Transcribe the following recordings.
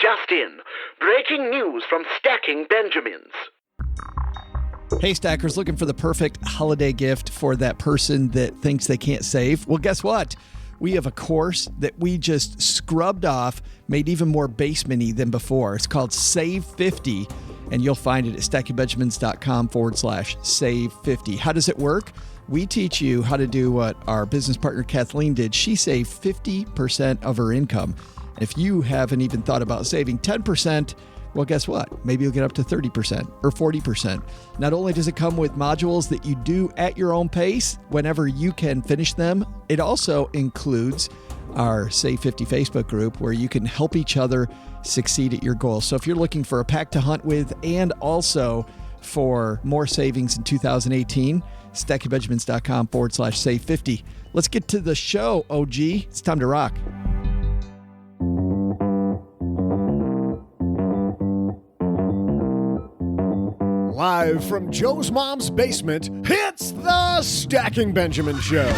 Just in, breaking news from Stacking Benjamins. Hey, Stackers, looking for the perfect holiday gift for that person that thinks they can't save? Well, guess what? We have a course that we just scrubbed off, made even more basement-y than before. It's called Save 50, and you'll find it at stackingbenjamins.com/save 50. How does it work? We teach you how to do what our business partner Kathleen did. She saved 50% of her income. If you haven't even thought about saving 10%, well, guess what? Maybe you'll get up to 30% or 40%. Not only does it come with modules that you do at your own pace whenever you can finish them, it also includes our Save 50 Facebook group where you can help each other succeed at your goals. So if you're looking for a pack to hunt with and also for more savings in 2018, stackingbenjamins.com/save 50. Let's get to the show, OG. It's time to rock. Live from Joe's mom's basement, it's the Stacking Benjamin Show.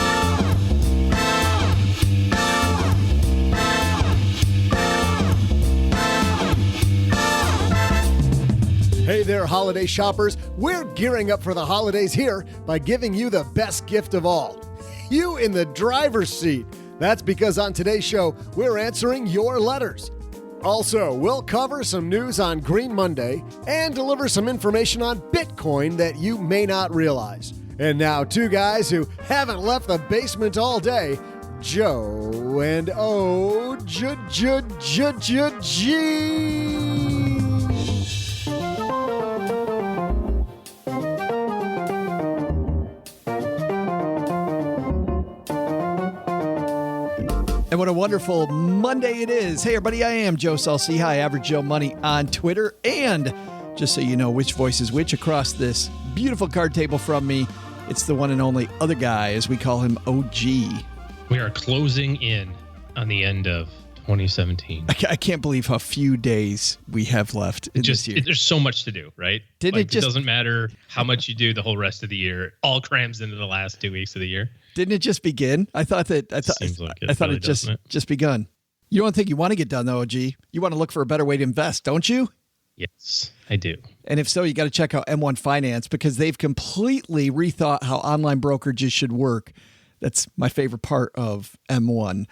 Hey there, holiday shoppers. We're gearing up for the holidays here by giving you the best gift of all. You in the driver's seat. That's because on today's show, we're answering your letters. Also, we'll cover some news on Green Monday and deliver some information on Bitcoin that you may not realize. And now, two guys who haven't left the basement all day, Joe and OG. And what a wonderful Monday it is. Hey, everybody, I am Joe Salsi. Hi, Average Joe Money on Twitter. And just so you know which voice is which across this beautiful card table from me, it's the one and only other guy, as we call him, OG. We are closing in on the end of 2017. I can't believe how few days we have left in this year. There's so much to do, right? It doesn't matter how much you do the whole rest of the year. All crams into the last 2 weeks of the year. Didn't it just begin? I thought it just begun. You don't think you want to get done though, OG? You want to look for a better way to invest, don't you? Yes, I do. And if so, you got to check out M1 Finance because they've completely rethought how online brokerages should work. That's my favorite part of M1.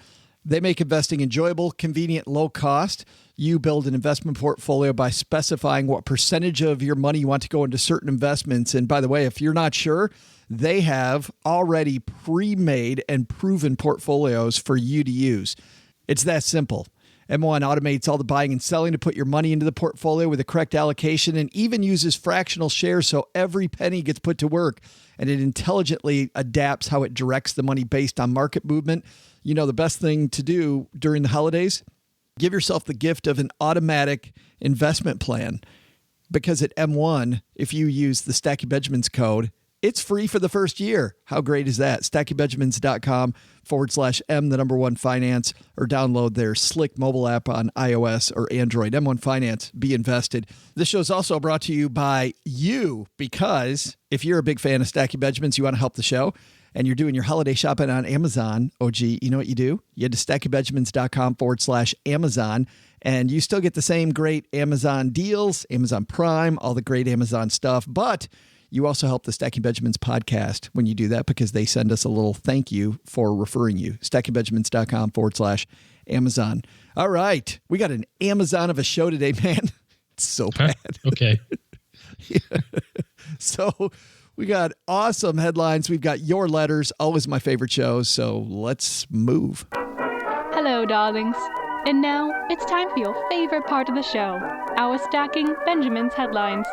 They make investing enjoyable, convenient, low cost. You build an investment portfolio by specifying what percentage of your money you want to go into certain investments. And by the way, if you're not sure, they have already pre-made and proven portfolios for you to use. It's that simple. M1 automates all the buying and selling to put your money into the portfolio with the correct allocation and even uses fractional shares so every penny gets put to work. And it intelligently adapts how it directs the money based on market movement. You know, the best thing to do during the holidays, give yourself the gift of an automatic investment plan. Because at M1, if you use the Stacking Benjamins code, it's free for the first year. How great is that? stackingbenjamins.com/M1 finance or download their slick mobile app on iOS or Android. M1 Finance, be invested. This show is also brought to you by you because if you're a big fan of Stacking Benjamins, you want to help the show and you're doing your holiday shopping on Amazon, OG, you know what you do? You head to stackingbenjamins.com/Amazon and you still get the same great Amazon deals, Amazon Prime, all the great Amazon stuff, but you also help the Stacking Benjamins podcast when you do that because they send us a little thank you for referring you. stackingbenjamins.com/Amazon. All right. We got an Amazon of a show today, man. It's so bad. Okay. Yeah. So we got awesome headlines. We've got your letters, always my favorite shows. So let's move. Hello, darlings. And now it's time for your favorite part of the show, our Stacking Benjamins headlines.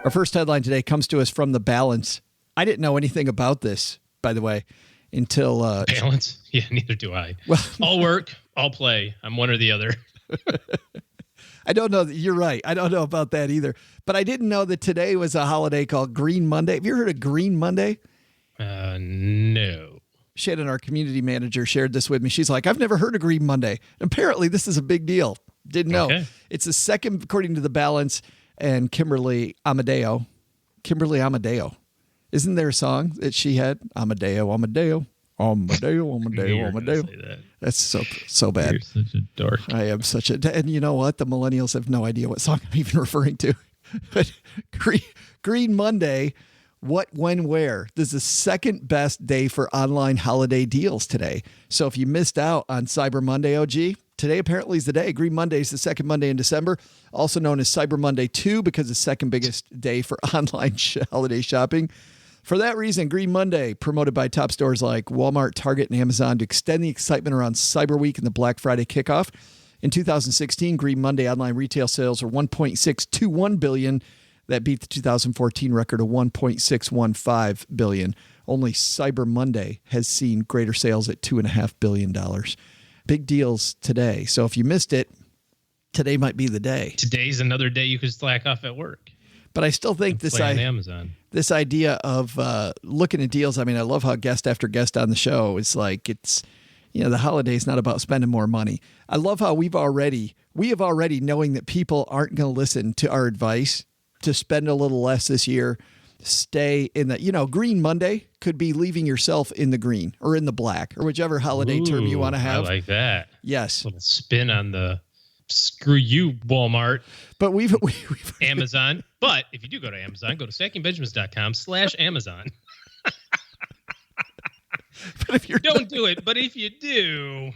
Our first headline today comes to us from The Balance. I didn't know anything about this, by the way, until... Balance? Yeah, neither do I. Well, all work, all play. I'm one or the other. I don't know. You're right. I don't know about that either. But I didn't know that today was a holiday called Green Monday. Have you heard of Green Monday? No. Shannon, our community manager, shared this with me. She's like, I've never heard of Green Monday. Apparently, this is a big deal. Didn't know. Okay. It's the second, according to The Balance, and Kimberly Amadeo. Isn't there a song that she had? Amadeo. On my day, on my I day, knew you were on my gonna day. say that. That's so bad. You're such a dork. I am such a, and you know what? The millennials have no idea what song I'm even referring to. But Green Monday, what, when, where? This is the second best day for online holiday deals today. So if you missed out on Cyber Monday, OG, today apparently is the day. Green Monday is the second Monday in December, also known as Cyber Monday 2 because it's the second biggest day for online holiday shopping. For that reason, Green Monday, promoted by top stores like Walmart, Target, and Amazon to extend the excitement around Cyber Week and the Black Friday kickoff. In 2016, Green Monday online retail sales were $1.621 billion. That beat the 2014 record of $1.615 billion. Only Cyber Monday has seen greater sales at $2.5 billion. Big deals today. So if you missed it, today might be the day. Today's another day you could slack off at work. But I still think Play on Amazon. This idea of looking at deals, I mean, I love how guest after guest on the show is like, it's, the holiday's not about spending more money. I love how we have already, knowing that people aren't going to listen to our advice to spend a little less this year, stay in the, Green Monday could be leaving yourself in the green or in the black or whichever holiday term you want to have. I like that. Yes. Little spin on the screw you, Walmart. But we've Amazon. But if you do go to Amazon, go to stackingbenjamins.com/Amazon. But if you don't do it, but if you do,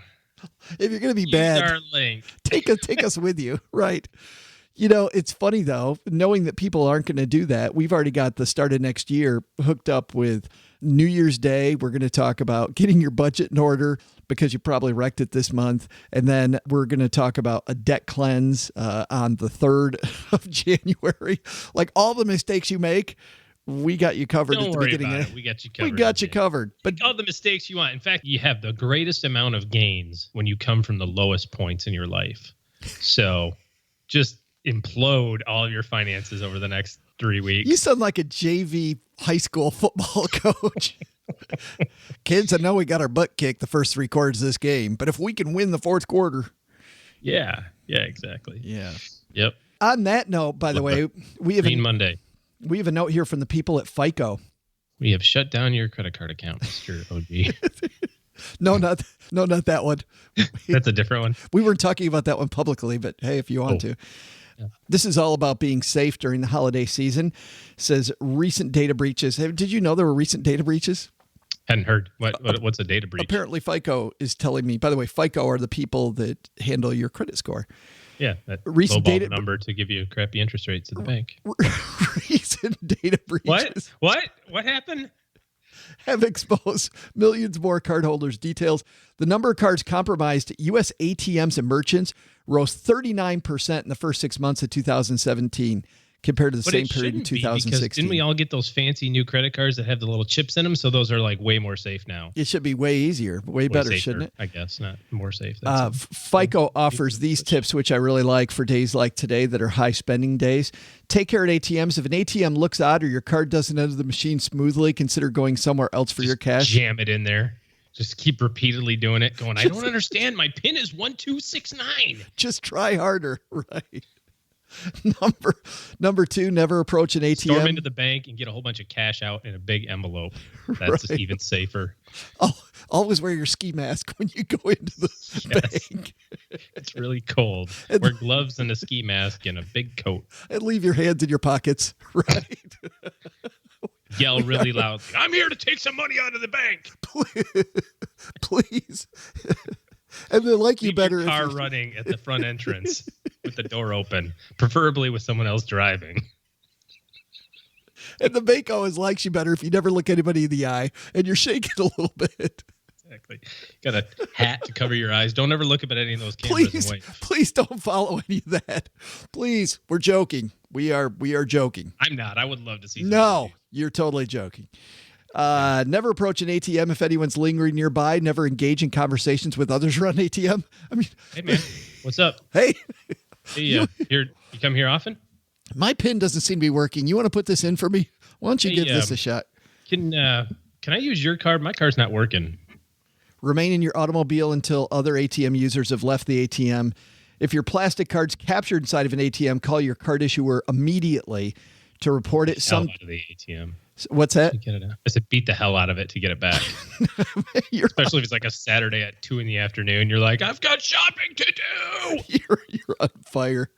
if you're going to be use bad, our link. Take us with you. Right. It's funny, though, knowing that people aren't going to do that. We've already got the start of next year hooked up with New Year's Day. We're going to talk about getting your budget in order because you probably wrecked it this month. And then we're going to talk about a debt cleanse on the 3rd of January. Like all the mistakes you make, we got you covered at the beginning. Don't worry about it. We got you covered. We got you covered. But all the mistakes you want. In fact, you have the greatest amount of gains when you come from the lowest points in your life. So just implode all of your finances over the next 3 weeks. You sound like a JV high school football coach. Kids, I know we got our butt kicked the first 3 quarters of this game, but if we can win the 4th quarter. Yeah, exactly. Yeah. Yep. On that note, by the way, we have Monday. We have a note here from the people at FICO. We have shut down your credit card account, Mr. OG. No, not that one. That's a different one. We weren't talking about that one publicly, but hey, if you want to. Yeah. This is all about being safe during the holiday season. It says recent data breaches. Did you know there were recent data breaches? Hadn't heard. What's a data breach? Apparently FICO is telling me, by the way, FICO are the people that handle your credit score. Yeah, that recent data number to give you crappy interest rates at the bank. Recent data breaches. What happened? Have exposed millions more cardholders. Details: the number of cards compromised at U.S. ATMs and merchants rose 39% in the first 6 months of 2017 compared to the same period in 2016. Didn't we all get those fancy new credit cards that have the little chips in them? So those are like way more safe now. It should be way easier, way better, safer, shouldn't it? I guess, not more safe. FICO offers these tips, which I really like for days like today that are high spending days. Take care at ATMs. If an ATM looks odd or your card doesn't enter the machine smoothly, consider going somewhere else for your cash. Jam it in there. Just keep repeatedly doing it. I don't understand. My PIN is 1269. Just try harder, right? Number 2, never approach an ATM. Storm into the bank and get a whole bunch of cash out in a big envelope. That's right. Even safer. Always wear your ski mask when you go into the bank. It's really cold. Wear gloves and a ski mask and a big coat. And leave your hands in your pockets, right? Yell really loud. I'm here to take some money out of the bank. Please. And then you better. Your car running at the front entrance with the door open, preferably with someone else driving. And the bank always likes you better if you never look anybody in the eye and you're shaking a little bit. Exactly. Got a hat to cover your eyes. Don't ever look up at any of those cameras. Please don't follow any of that. Please, we're joking. We are joking. I'm not. I would love to see. No, you're totally joking. Never approach an ATM if anyone's lingering nearby. Never engage in conversations with others around ATM. I mean, hey man, what's up? Hey, you come here often? My PIN doesn't seem to be working. You want to put this in for me? Why don't you give this a shot? Can I use your card? My card's not working. Remain in your automobile until other ATM users have left the ATM. If your plastic card's captured inside of an ATM, call your card issuer immediately to report it. Out of the ATM. What's that? To get it out. I said beat the hell out of it to get it back. Especially if it's like a Saturday at 2 p.m. You're like, I've got shopping to do. You're on fire.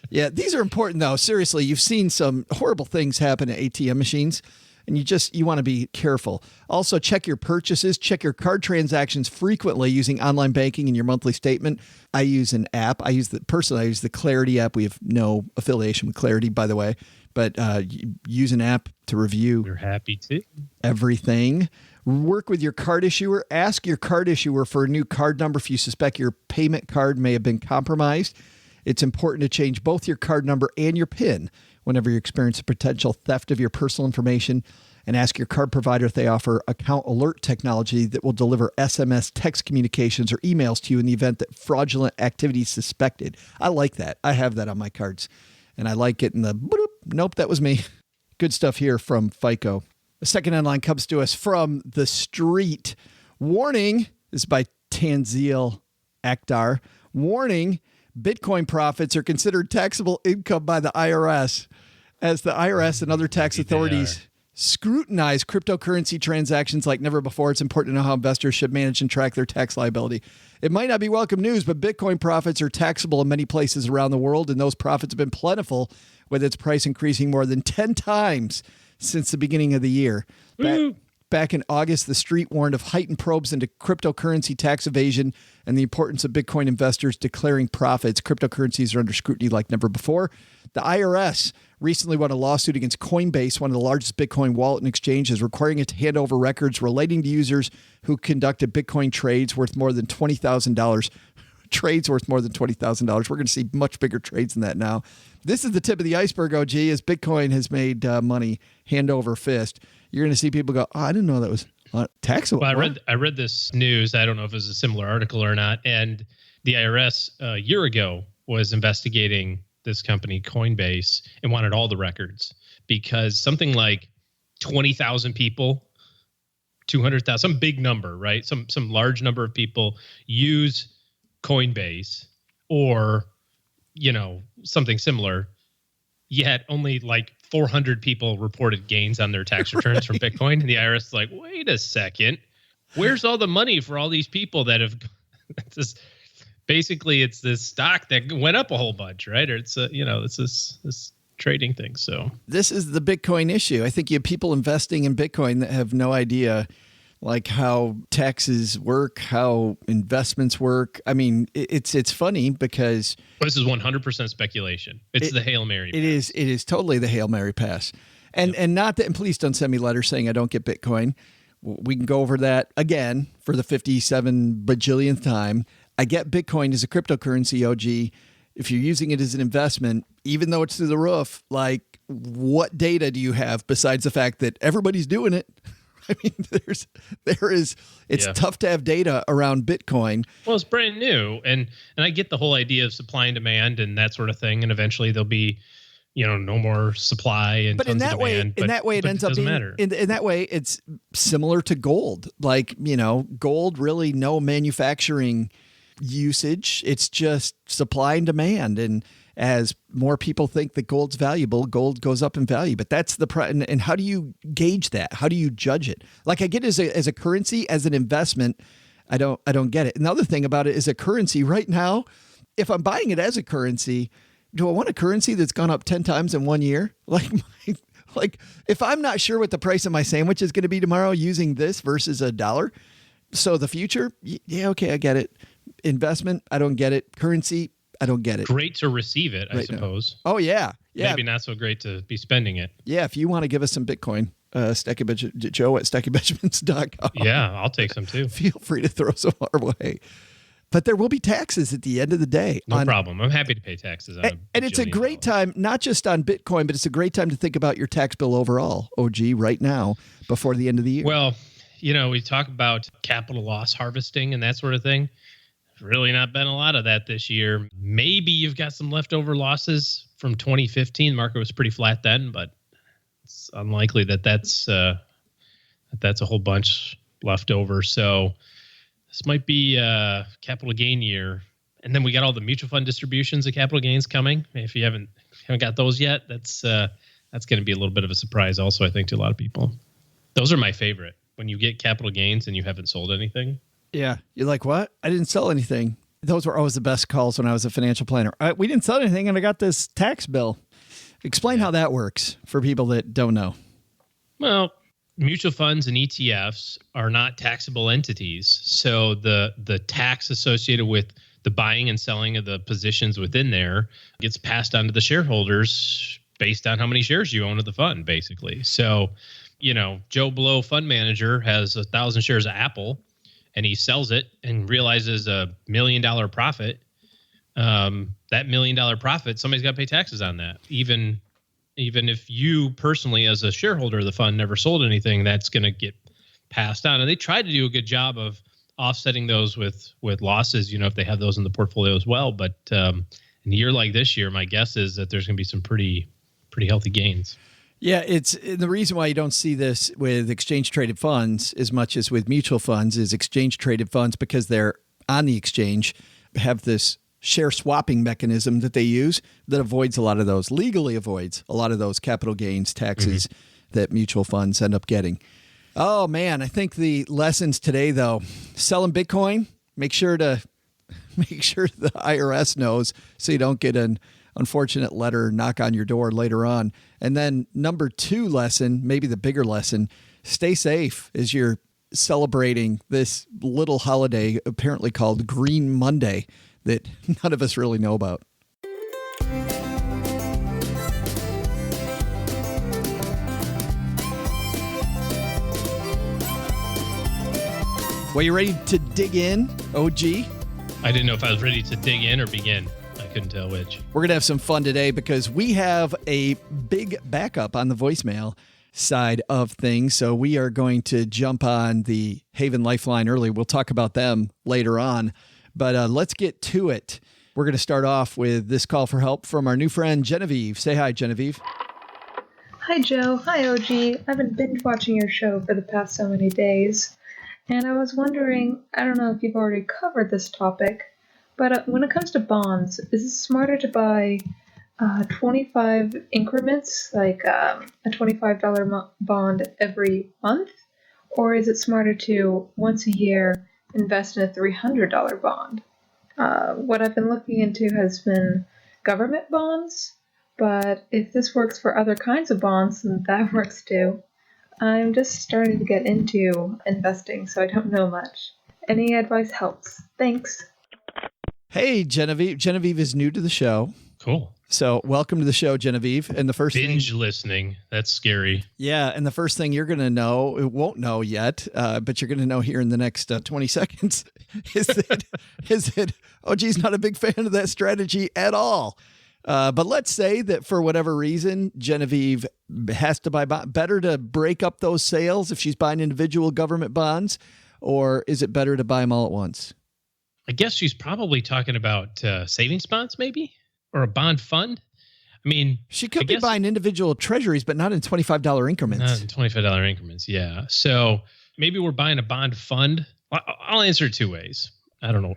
Yeah, these are important though. Seriously, you've seen some horrible things happen at ATM machines, and you want to be careful. Also, check your purchases, check your card transactions frequently using online banking in your monthly statement. I use an app. I use the Clarity app. We have no affiliation with Clarity, by the way, but use an app to review. We're happy to. Everything. Work with your card issuer. Ask your card issuer for a new card number if you suspect your payment card may have been compromised. It's important to change both your card number and your PIN whenever you experience a potential theft of your personal information, and ask your card provider if they offer account alert technology that will deliver SMS text communications or emails to you in the event that fraudulent activity is suspected. I like that. I have that on my cards, and I like getting the bloop. Nope, that was me. Good stuff here from FICO. The second headline comes to us from The Street. Warning, this is by Tanzil Akhtar. Warning, Bitcoin profits are considered taxable income by the IRS. As the IRS and other tax authorities scrutinize cryptocurrency transactions like never before, it's important to know how investors should manage and track their tax liability. It might not be welcome news, but Bitcoin profits are taxable in many places around the world, and those profits have been plentiful, with its price increasing more than 10 times since the beginning of the year. Back in August, The Street warned of heightened probes into cryptocurrency tax evasion and the importance of Bitcoin investors declaring profits. Cryptocurrencies are under scrutiny like never before. The IRS recently won a lawsuit against Coinbase, one of the largest Bitcoin wallet and exchanges, requiring it to hand over records relating to users who conducted Bitcoin trades worth more than $20,000. Trades worth more than $20,000. We're going to see much bigger trades than that now. This is the tip of the iceberg, OG, as Bitcoin has made money hand over fist. You're going to see people go, oh, I didn't know that was taxable. Well, I read this news. I don't know if it was a similar article or not. And the IRS a year ago was investigating this company, Coinbase, and wanted all the records because something like 20,000 people, 200,000, some big number, right? Some large number of people use Coinbase or, something similar, yet only like 400 people reported gains on their tax returns from Bitcoin. And the IRS is like, wait a second, where's all the money for all these people that have basically it's this stock that went up a whole bunch, right? Or it's it's this trading thing. So this is the Bitcoin issue. I think you have people investing in Bitcoin that have no idea like how taxes work, how investments work. I mean, it's funny because this is 100% speculation. It's the Hail Mary. It is totally the Hail Mary pass. And not that, and please don't send me letters saying I don't get Bitcoin. We can go over that again for the 57 bajillionth time. I get Bitcoin as a cryptocurrency, OG. If you're using it as an investment, even though it's through the roof, like what data do you have besides the fact that everybody's doing it? I mean, it's tough to have data around Bitcoin. Well, it's brand new. And I get the whole idea of supply and demand and that sort of thing. And eventually there'll be, no more supply and but tons in that of way, demand. In that way, it ends up being, in that way, it's similar to gold. Like, gold, really no manufacturing usage. It's just supply and demand. And as more people think that gold's valuable, gold goes up in value. But that's and how do you gauge that? How do you judge it? Like I get it as a currency, as an investment. I don't get it. Another thing about it is a currency right now. If I'm buying it as a currency, do I want a currency that's gone up 10 times in 1 year? Like if I'm not sure what the price of my sandwich is going to be tomorrow using this versus $1. So the future, yeah, okay, I get it. Investment, I don't get it. Currency, I don't get it. Great to receive it, I suppose. Now. Oh, yeah. Maybe not so great to be spending it. Yeah, if you want to give us some Bitcoin, Joe at StackyBenjamins.com. Yeah, I'll take some too. Feel free to throw some our way. But there will be taxes at the end of the day. No problem. I'm happy to pay taxes on and it's a great time, not just on Bitcoin, but it's a great time to think about your tax bill overall, OG, right now, before the end of the year. Well, we talk about capital loss harvesting and that sort of thing. Really not been a lot of that this year. Maybe you've got some leftover losses from 2015. Market was pretty flat then, but it's unlikely that's a whole bunch left over. So this might be a capital gain year. And then we got all the mutual fund distributions of capital gains coming. If you haven't got those yet, that's That's going to be a little bit of a surprise also, I think, to a lot of people. Those are my favorite. When you get capital gains and you haven't sold anything. Yeah. You're like, what? I didn't sell anything. Those were always the best calls when I was a financial planner. We didn't sell anything and I got this tax bill. Explain how that works for people that don't know. Well, mutual funds and ETFs are not taxable entities. So the tax associated with the buying and selling of the positions within there gets passed on to the shareholders based on how many shares you own of the fund, basically. So, Joe Blow fund manager has 1,000 shares of Apple and he sells it and realizes $1 million profit. That $1 million profit, somebody's got to pay taxes on that. Even if you personally, as a shareholder of the fund, never sold anything, that's going to get passed on. And they try to do a good job of offsetting those with losses, if they have those in the portfolio as well. But in a year like this year, my guess is that there's going to be some pretty healthy gains. Yeah, it's the reason why you don't see this with exchange traded funds as much as with mutual funds is exchange traded funds, because they're on the exchange, have this share swapping mechanism that they use that legally avoids a lot of those capital gains taxes that mutual funds end up getting. Oh man, I think the lessons today though, selling Bitcoin, make sure the IRS knows so you don't get an unfortunate letter knock on your door later on. And then number 2 lesson, maybe the bigger lesson, stay safe as you're celebrating this little holiday apparently called Green Monday that none of us really know about. Well, you ready to dig in, OG? I didn't know if I was ready to dig in or begin. I couldn't tell which. We're going to have some fun today because we have a big backup on the voicemail side of things. So we are going to jump on the Haven Lifeline early. We'll talk about them later on. But let's get to it. We're going to start off with this call for help from our new friend, Genevieve. Say hi, Genevieve. Hi, Joe. Hi, OG. I've been binge watching your show for the past so many days. And I was wondering, I don't know if you've already covered this topic, but when it comes to bonds, is it smarter to buy 25 increments, like a $25 bond every month? Or is it smarter to, once a year, invest in a $300 bond? What I've been looking into has been government bonds, but if this works for other kinds of bonds, then that works too. I'm just starting to get into investing, so I don't know much. Any advice helps. Thanks. Hey, Genevieve. Genevieve is new to the show. Cool. So welcome to the show, Genevieve. And the first binge listening. That's scary. Yeah. And the first thing you're going to know, it won't know yet, but you're going to know here in the next 20 seconds is that OG's not a big fan of that strategy at all. But let's say that for whatever reason, Genevieve has to buy better to break up those sales if she's buying individual government bonds, or is it better to buy them all at once? I guess she's probably talking about savings bonds, maybe, or a bond fund. I mean, she could be buying individual treasuries, but not in $25 increments. Not in $25 increments. Yeah. So maybe we're buying a bond fund. I'll answer it 2 ways. I don't know.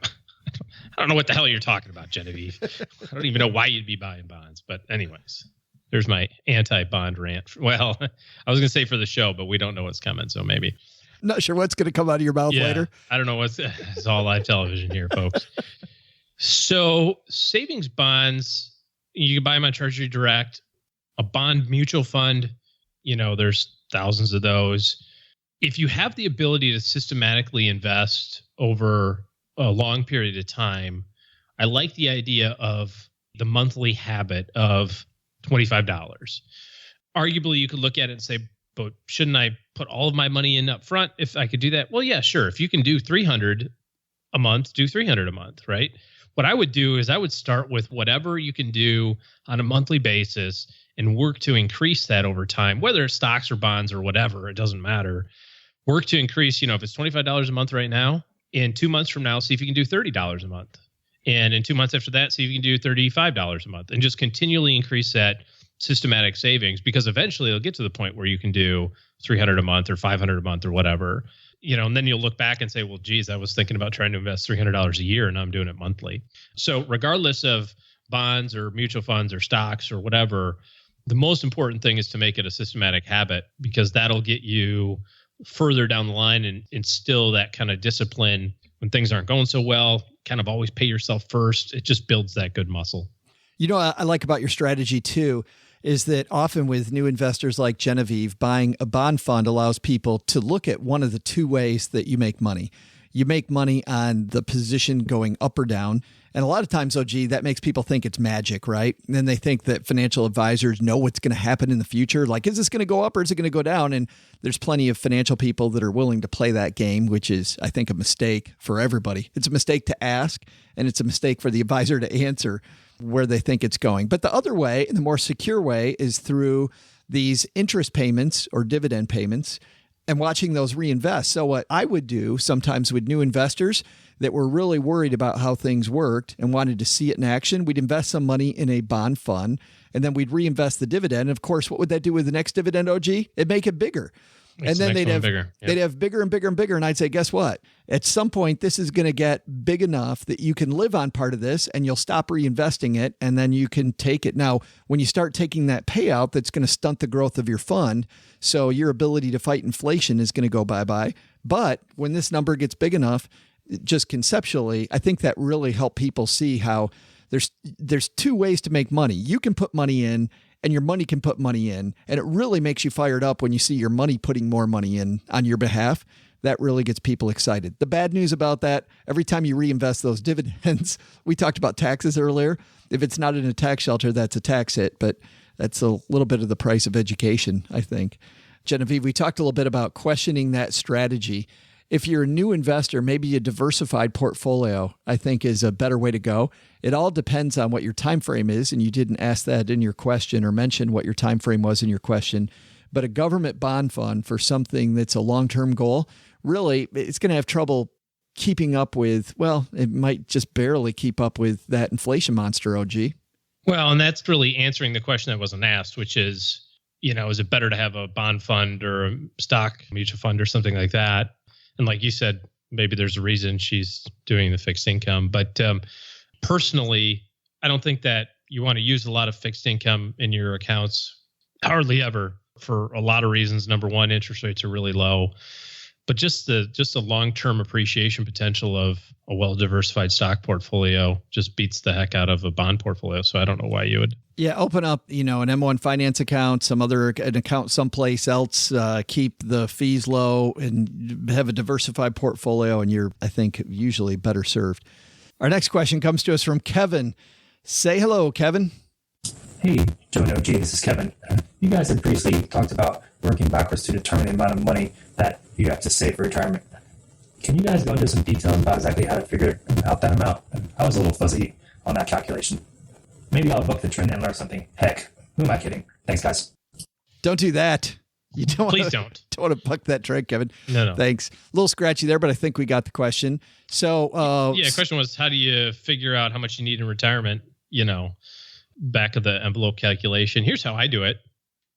I don't know what the hell you're talking about, Genevieve. I don't even know why you'd be buying bonds. But anyways, there's my anti-bond rant. Well, I was going to say for the show, but we don't know what's coming. So maybe. Not sure what's going to come out of your mouth later. I don't know it's all live television here, folks. So savings bonds, you can buy them on Treasury Direct. A bond mutual fund, there's thousands of those. If you have the ability to systematically invest over a long period of time, I like the idea of the monthly habit of $25. Arguably, you could look at it and say, but shouldn't I put all of my money in up front if I could do that? Well, yeah, sure. If you can do $300 a month, do $300 a month, right? What I would do is I would start with whatever you can do on a monthly basis and work to increase that over time, whether it's stocks or bonds or whatever, it doesn't matter. Work to increase, if it's $25 a month right now, in 2 months from now, see if you can do $30 a month. And in 2 months after that, see if you can do $35 a month, and just continually increase that systematic savings, because eventually it'll get to the point where you can do $300 a month or $500 a month or whatever, and then you'll look back and say, well, geez, I was thinking about trying to invest $300 a year and I'm doing it monthly. So regardless of bonds or mutual funds or stocks or whatever, The most important thing is to make it a systematic habit, because that'll get you further down the line and instill that kind of discipline when things aren't going so well. Kind of always pay yourself first. It just builds that good muscle. You know what I like about your strategy too is that often with new investors like Genevieve, buying a bond fund allows people to look at one of the two ways that you make money. You make money on the position going up or down. And a lot of times, OG, that makes people think it's magic, right? And then they think that financial advisors know what's going to happen in the future. Like, is this going to go up or is it going to go down? And there's plenty of financial people that are willing to play that game, which is, I think, a mistake for everybody. It's a mistake to ask, and it's a mistake for the advisor to answer where they think it's going. But the other way, and the more secure way, is through these interest payments or dividend payments and watching those reinvest. So what I would do sometimes with new investors that were really worried about how things worked and wanted to see it in action, we'd invest some money in a bond fund and then we'd reinvest the dividend. And of course, what would that do with the next dividend, OG? It'd make it bigger. And then they'd have bigger. Yep. They'd have bigger and bigger and bigger. And I'd say, guess what? At some point, this is going to get big enough that you can live on part of this and you'll stop reinvesting it. And then you can take it. Now, when you start taking that payout, that's going to stunt the growth of your fund. So your ability to fight inflation is going to go bye-bye. But when this number gets big enough, just conceptually, I think that really helped people see how there's two ways to make money. You can put money in and your money can put money in. And it really makes you fired up when you see your money putting more money in on your behalf. That really gets people excited. The bad news about that, every time you reinvest those dividends, we talked about taxes earlier. If it's not in a tax shelter, that's a tax hit, but that's a little bit of the price of education, I think. Genevieve, we talked a little bit about questioning that strategy. If you're a new investor, maybe a diversified portfolio, I think, is a better way to go. It all depends on what your time frame is, and you didn't ask that in your question or mention what your time frame was in your question. But a government bond fund for something that's a long-term goal, really, it's going to have trouble keeping up with, well, it might just barely keep up with that inflation monster, OG. Well, and that's really answering the question that wasn't asked, which is, is it better to have a bond fund or a stock mutual fund or something like that? And like you said, maybe there's a reason she's doing the fixed income. But personally, I don't think that you want to use a lot of fixed income in your accounts, hardly ever, for a lot of reasons. Number one, interest rates are really low. But just the long-term appreciation potential of a well-diversified stock portfolio just beats the heck out of a bond portfolio. So I don't know why you would. Yeah, open up, an M1 finance account, an account someplace else, keep the fees low and have a diversified portfolio, and you're, I think, usually better served. Our next question comes to us from Kevin. Say hello, Kevin. Hey, Joe and OG, this is Kevin. You guys had previously talked about working backwards to determine the amount of money that you have to save for retirement. Can you guys go into some detail about exactly how to figure out that amount? I was a little fuzzy on that calculation. Maybe I'll book the trend and learn something. Heck, who am I kidding? Thanks, guys. Don't do that. You don't. Please don't. Don't want to buck that trend, Kevin. No. Thanks. A little scratchy there, but I think we got the question. So, the question was, how do you figure out how much you need in retirement? Back of the envelope calculation. Here's how I do it.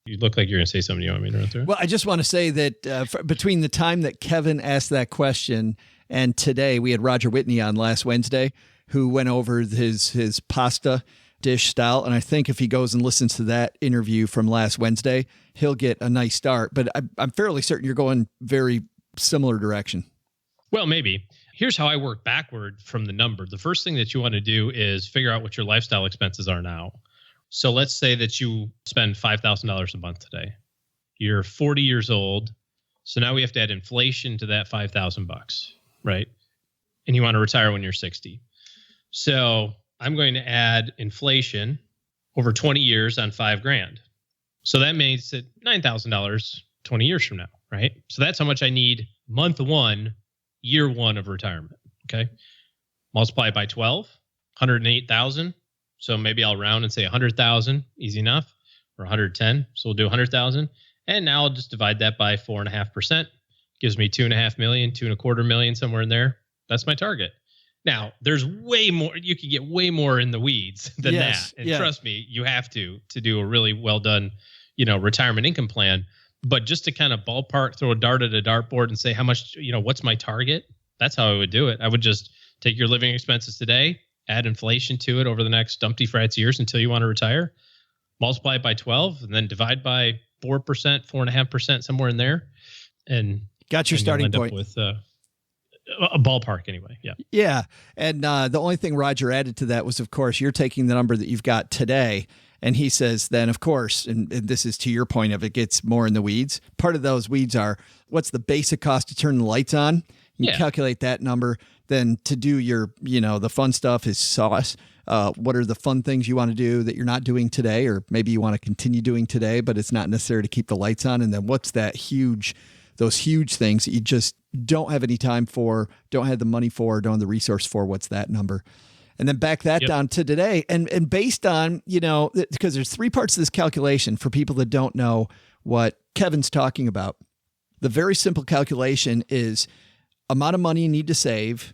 You look like you're going to say something. You want me to run through? Well, I just want to say that between the time that Kevin asked that question and today, we had Roger Whitney on last Wednesday, who went over his pasta dish style. And I think if he goes and listens to that interview from last Wednesday, he'll get a nice start. But I'm fairly certain you're going very similar direction. Well, maybe. Here's how I work backward from the number. The first thing that you want to do is figure out what your lifestyle expenses are now. So let's say that you spend $5,000 a month today. You're 40 years old. So now we have to add inflation to that $5,000, right? And you want to retire when you're 60. So I'm going to add inflation over 20 years on $5,000. So that makes it $9,000 20 years from now, right? So that's how much I need month one, year one of retirement. Okay. Multiply it by 12, 108,000. So maybe I'll round and say 100,000, easy enough, or 110. So we'll do 100,000. And now I'll just divide that by 4.5%. Gives me 2.5 million, 2.25 million, somewhere in there. That's my target. Now, there's way more. You can get way more in the weeds than that. And trust me, you have to do a really well done, retirement income plan. But just to kind of ballpark, throw a dart at a dartboard and say how much, what's my target? That's how I would do it. I would just take your living expenses today, add inflation to it over the next Dumpty Frats years until you want to retire. multiply it by 12, and then divide by 4%, 4.5%, somewhere in there. And got your starting point with a ballpark anyway. Yeah. Yeah. And the only thing Roger added to that was, of course, you're taking the number that you've got today. And he says, then, of course, and this is to your point of it gets more in the weeds. Part of those weeds are what's the basic cost to turn the lights on? You calculate that number. Then to do your, the fun stuff is sauce. What are the fun things you want to do that you're not doing today, or maybe you want to continue doing today, but it's not necessary to keep the lights on? And then what's those huge things that you just don't have any time for, don't have the money for, don't have the resource for? What's that number? And then back that down to today. And based on, because there's three parts to this calculation for people that don't know what Kevin's talking about. The very simple calculation is amount of money you need to save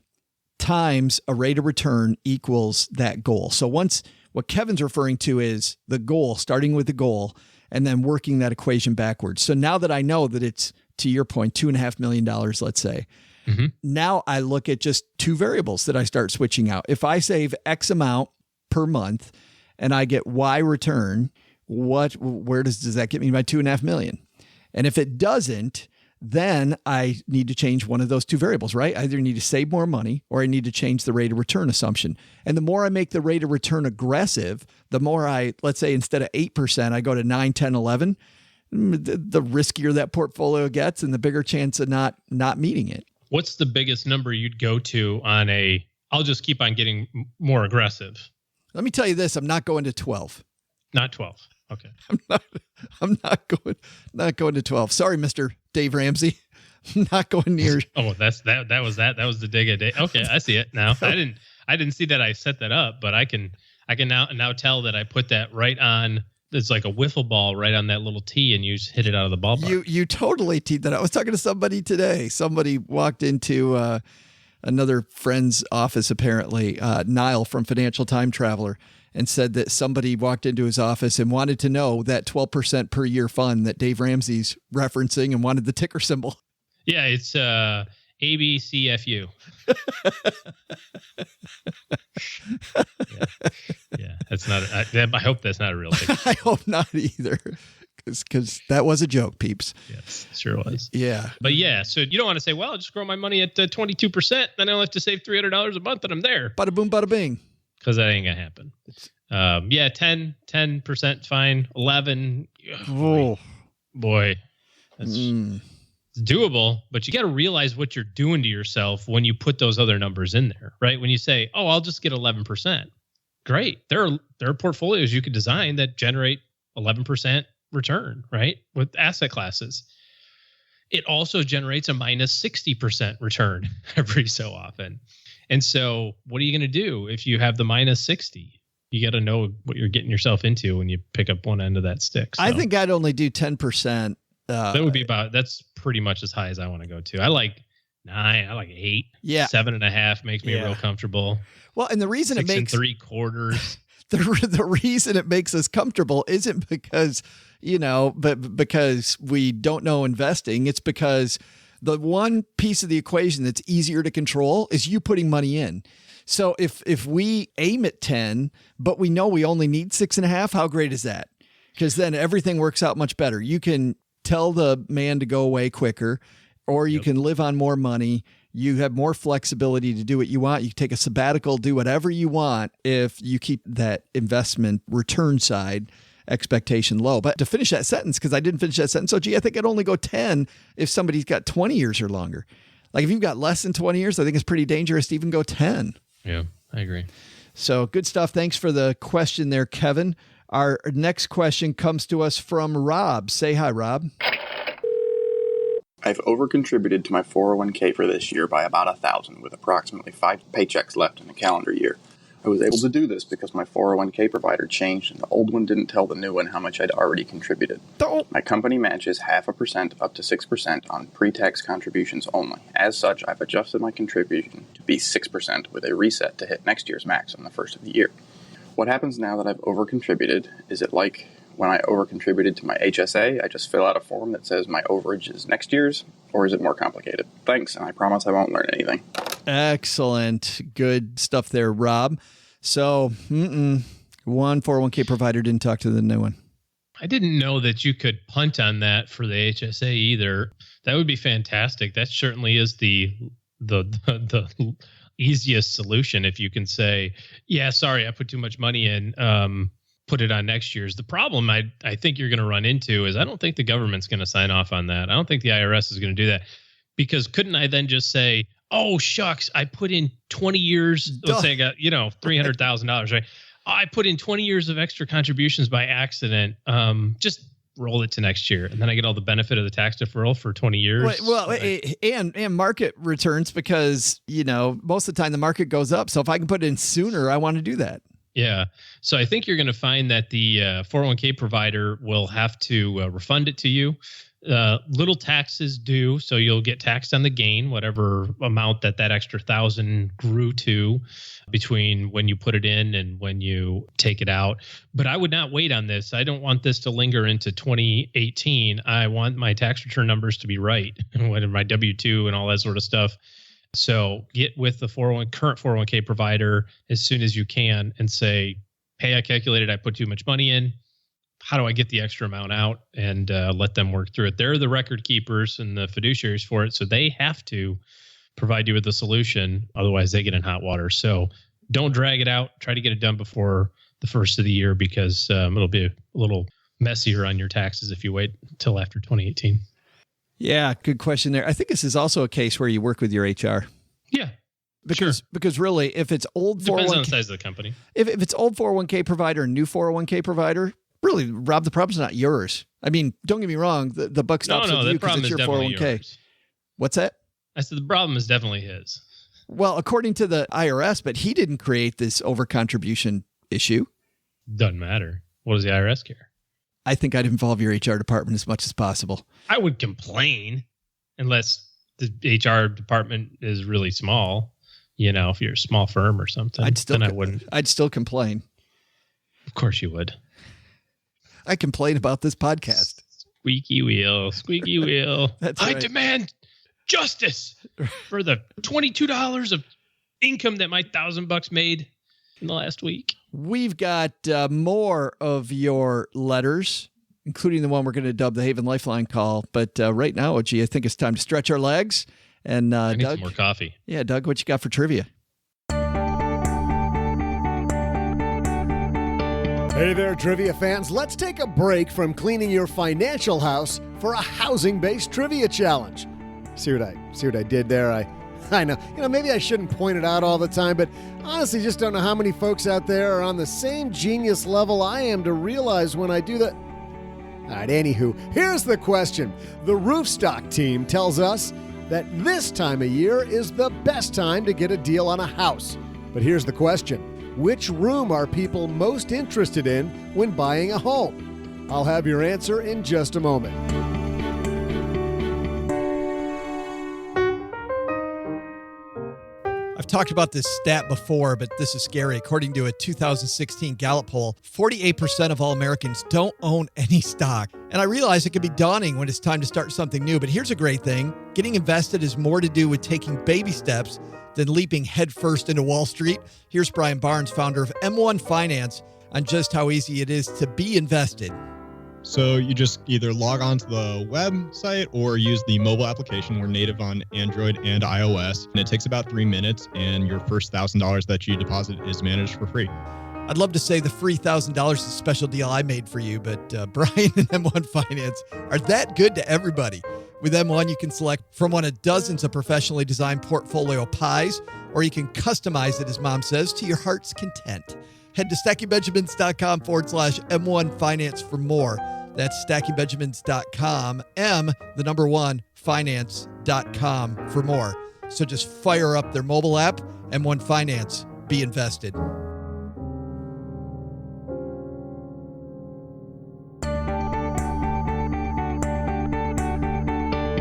times a rate of return equals that goal. So what Kevin's referring to is the goal, starting with the goal, and then working that equation backwards. So now that I know that it's, to your point, $2.5 million, let's say, now I look at just two variables that I start switching out. If I save X amount per month and I get Y return, where does that get me my $2.5 million? And if it doesn't, then I need to change one of those two variables, right? I either need to save more money or I need to change the rate of return assumption. And the more I make the rate of return aggressive, the more let's say instead of 8%, I go to 9, 10, 11, the riskier that portfolio gets and the bigger chance of not meeting it. What's the biggest number you'd go to on I'll just keep on getting more aggressive? Let me tell you this, I'm not going to 12. Not 12. Okay. I'm not going to 12. Sorry, Mr. Dave Ramsey. I'm not going near. Oh, that was the dig at Dave. Okay, I see it now. I didn't see that I set that up, but I can now tell that I put that right on. It's like a wiffle ball right on that little tee, and you just hit it out of the ballpark. You totally teed that. I was talking to somebody today. Somebody walked into another friend's office, apparently, Niall from Financial Time Traveler, and said that somebody walked into his office and wanted to know that 12% per year fund that Dave Ramsey's referencing and wanted the ticker symbol. Yeah, it's ABCFU. Yeah, that's not. I hope that's not a real thing. I hope not either, because that was a joke, peeps. Yes, sure was. Yeah, but yeah, so you don't want to say, "Well, I'll just grow my money at 22%, then I'll have to save $300 a month, and I'm there." Bada boom, bada bing. Because that ain't gonna happen. 10% fine. 11. Oh boy, that's. It's doable, but you got to realize what you're doing to yourself when you put those other numbers in there, right? When you say, "Oh, I'll just get 11%." Great. There are portfolios you could design that generate 11% return, right? With asset classes. It also generates a minus 60% return every so often. And so what are you going to do if you have the minus 60? You got to know what you're getting yourself into when you pick up one end of that stick. So. I think I'd only do 10%. That would be that's pretty much as high as I want to go to. I like 9. I like 8. Yeah. 7.5 makes me real comfortable. Well, and the reason 6 it makes 3/4. The reason it makes us comfortable isn't because, but because we don't know investing. It's because the one piece of the equation that's easier to control is you putting money in. So if we aim at 10, but we know we only need 6.5, how great is that? Because then everything works out much better. You can tell the man to go away quicker, or you can live on more money. You have more flexibility to do what you want. You can take a sabbatical, do whatever you want if you keep that investment return side expectation low. But to finish that sentence, because I didn't finish that sentence, I think I'd only go 10 if somebody's got 20 years or longer. Like if you've got less than 20 years, I think it's pretty dangerous to even go 10. Yeah, I agree. So good stuff. Thanks for the question there, Kevin. Our next question comes to us from Rob. Say hi, Rob. I've over-contributed to my 401k for this year by about $1,000, with approximately 5 paychecks left in the calendar year. I was able to do this because my 401k provider changed and the old one didn't tell the new one how much I'd already contributed. My company matches 0.5% up to 6% on pre-tax contributions only. As such, I've adjusted my contribution to be 6% with a reset to hit next year's max on the first of the year. What happens now that I've over-contributed? Is it like when I over-contributed to my HSA, I just fill out a form that says my overage is next year's? Or is it more complicated? Thanks, and I promise I won't learn anything. Excellent. Good stuff there, Rob. So, One 401k provider didn't talk to the new one. I didn't know that you could punt on that for the HSA either. That would be fantastic. That certainly is the easiest solution. If you can say, yeah, sorry, I put too much money in, put it on next year's. The problem I think you're going to run into is I don't think the government's going to sign off on that. I don't think the IRS is going to do that, because couldn't I then just say, oh, shucks, I put in 20 years, let's say I got, $300,000, right? I put in 20 years of extra contributions by accident. Just roll it to next year, and then I get all the benefit of the tax deferral for 20 years. Well, and market returns, because most of the time the market goes up. So if I can put it in sooner, I want to do that. Yeah. So I think you're going to find that the 401k provider will have to refund it to you. Little taxes due, so you'll get taxed on the gain, whatever amount that extra 1,000 grew to between when you put it in and when you take it out. But I would not wait on this. I don't want this to linger into 2018. I want my tax return numbers to be right, and my W-2 and all that sort of stuff. So get with the current 401k provider as soon as you can and say, hey, I calculated I put too much money in. How do I get the extra amount out? And let them work through it. They're the record keepers and the fiduciaries for it, so they have to provide you with a solution. Otherwise, they get in hot water. So don't drag it out. Try to get it done before the first of the year, because it'll be a little messier on your taxes if you wait until after 2018. Yeah, good question there. I think this is also a case where you work with your HR. Yeah. Because really, if it's old 401k, depends on the size of the company. If it's old 401k provider and new 401k provider, really, Rob, the problem's not yours. I mean, don't get me wrong. The buck stops with you because it's your 401k. Yours. What's that? I said the problem is definitely his. Well, according to the IRS, but he didn't create this overcontribution issue. Doesn't matter. What does the IRS care? I think I'd involve your HR department as much as possible. I would complain unless the HR department is really small. If you're a small firm or something, then I wouldn't. I'd still complain. Of course you would. I complain about this podcast. Squeaky wheel. That's I right. demand justice for the $22 of income that my $1,000 made in the last week. We've got more of your letters, including the one we're going to dub the Haven Lifeline call. But right now, OG, I think it's time to stretch our legs. And I need Doug, some more coffee. Yeah, Doug, what you got for trivia? Hey there, trivia fans. Let's take a break from cleaning your financial house for a housing-based trivia challenge. See what I did there? I know. Maybe I shouldn't point it out all the time, but honestly just don't know how many folks out there are on the same genius level I am to realize when I do that. All right, anywho, here's the question. The Roofstock team tells us that this time of year is the best time to get a deal on a house. But here's the question. Which room are people most interested in when buying a home? I'll have your answer in just a moment. I've talked about this stat before, but this is scary. According to a 2016 Gallup poll, 48% of all Americans don't own any stock. And I realize it can be daunting when it's time to start something new, but here's a great thing. Getting invested is more to do with taking baby steps than leaping headfirst into Wall Street. Here's Brian Barnes, founder of M1 Finance, on just how easy it is to be invested. So you just either log on to the website or use the mobile application. We're native on Android and iOS, and it takes about 3 minutes, and your first $1,000 that you deposit is managed for free. I'd love to say the free $1,000 is a special deal I made for you, but Brian and M1 Finance are that good to everybody. With M1, you can select from one of dozens of professionally designed portfolio pies, or you can customize it, as Mom says, to your heart's content. Head to stackingbenjamins.com/M1 Finance for more. That's stackingbenjamins.com, finance.com for more. So just fire up their mobile app, M1 Finance, be invested.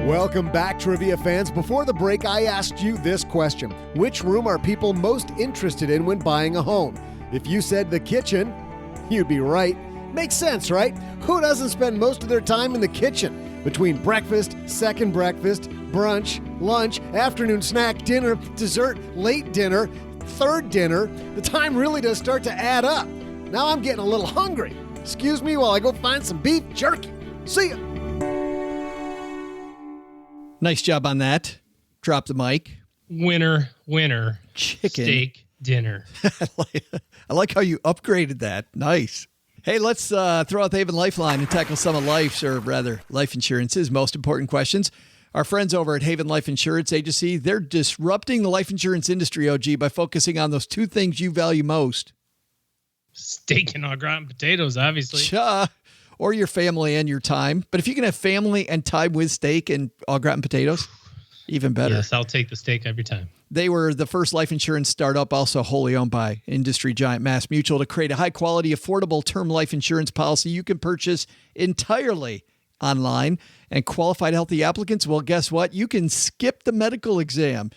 Welcome back, trivia fans. Before the break, I asked you this question. Which room are people most interested in when buying a home? If you said the kitchen, you'd be right. Makes sense, right? Who doesn't spend most of their time in the kitchen? Between breakfast, second breakfast, brunch, lunch, afternoon snack, dinner, dessert, late dinner, third dinner, the time really does start to add up. Now I'm getting a little hungry. Excuse me while I go find some beef jerky. See ya. Nice job on that. Drop the mic. Winner, Chicken. steak dinner. I like how you upgraded that. Nice. Hey, let's throw out the Haven Lifeline and tackle some of life's, or rather life insurance's most important questions. Our friends over at Haven Life Insurance Agency, they're disrupting the life insurance industry, OG, by focusing on those two things you value most. Steak and au gratin potatoes, obviously. Or your family and your time. But if you can have family and time with steak and au gratin potatoes, even better. Yes, I'll take the steak every time. They were the first life insurance startup, also wholly owned by industry giant Mass Mutual, to create a high-quality, affordable term life insurance policy you can purchase entirely online. And qualified healthy applicants, well, guess what? You can skip the medical exam.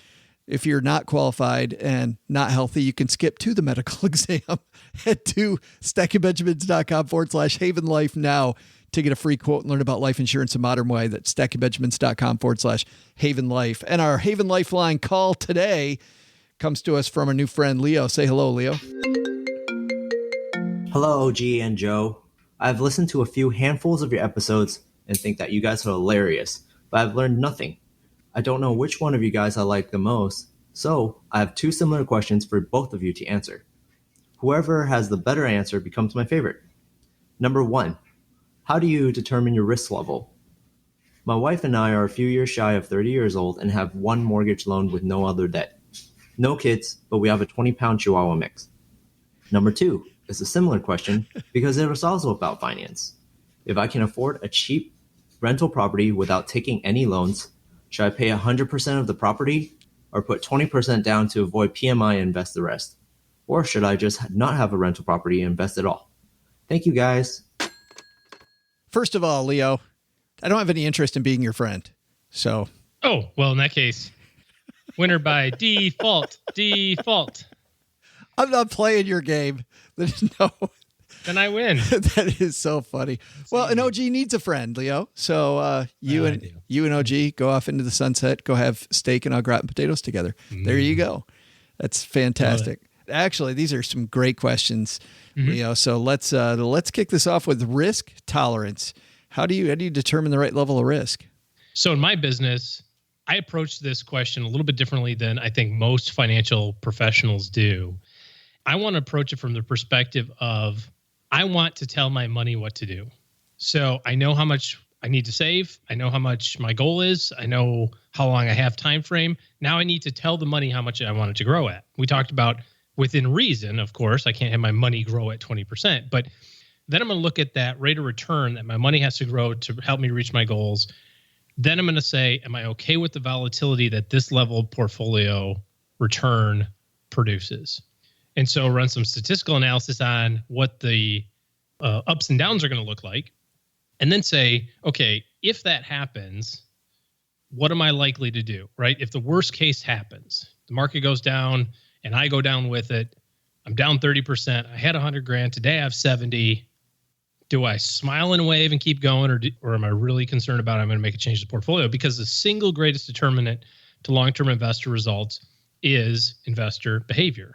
If you're not qualified and not healthy, you can skip to the medical exam. Head to stackingbenjamins.com/Haven Life now to get a free quote and learn about life insurance a modern way. That's stackingbenjamins.com/Haven Life. And our Haven Lifeline call today comes to us from our new friend, Leo. Say hello, Leo. Hello, OG and Joe. I've listened to a few handfuls of your episodes and think that you guys are hilarious, but I've learned nothing. I don't know which one of you guys I like the most, so I have two similar questions for both of you to answer. Whoever has the better answer becomes my favorite. Number 1, how do you determine your risk level? My wife and I are a few years shy of 30 years old and have one mortgage loan with no other debt. No kids, but we have a 20-pound Chihuahua mix. Number 2 is a similar question because it was also about finance. If I can afford a cheap rental property without taking any loans, should I pay 100% of the property or put 20% down to avoid PMI and invest the rest? Or should I just not have a rental property and invest it all? Thank you, guys. First of all, Leo, I don't have any interest in being your friend. So. Oh, well, in that case, winner by default. I'm not playing your game. No. Then I win. That is so funny. Well, an OG needs a friend, Leo. So you and OG go off into the sunset, go have steak and au gratin potatoes together. There you go. That's fantastic. Actually, these are some great questions, Leo. So let's kick this off with risk tolerance. How do you determine the right level of risk? So in my business, I approach this question a little bit differently than I think most financial professionals do. I want to approach it from the perspective of I want to tell my money what to do. So I know how much I need to save. I know how much my goal is. I know how long I have time frame. Now I need to tell the money how much I want it to grow at. We talked about within reason, of course. I can't have my money grow at 20%. But then I'm going to look at that rate of return that my money has to grow to help me reach my goals. Then I'm going to say, am I okay with the volatility that this level of portfolio return produces? And so run some statistical analysis on what the ups and downs are going to look like. And then say, okay, if that happens, what am I likely to do, right? If the worst case happens, the market goes down and I go down with it, I'm down 30%. I had 100 grand. Today I have 70. Do I smile and wave and keep going, or am I really concerned about I'm going to make a change to the portfolio? Because the single greatest determinant to long-term investor results is investor behavior.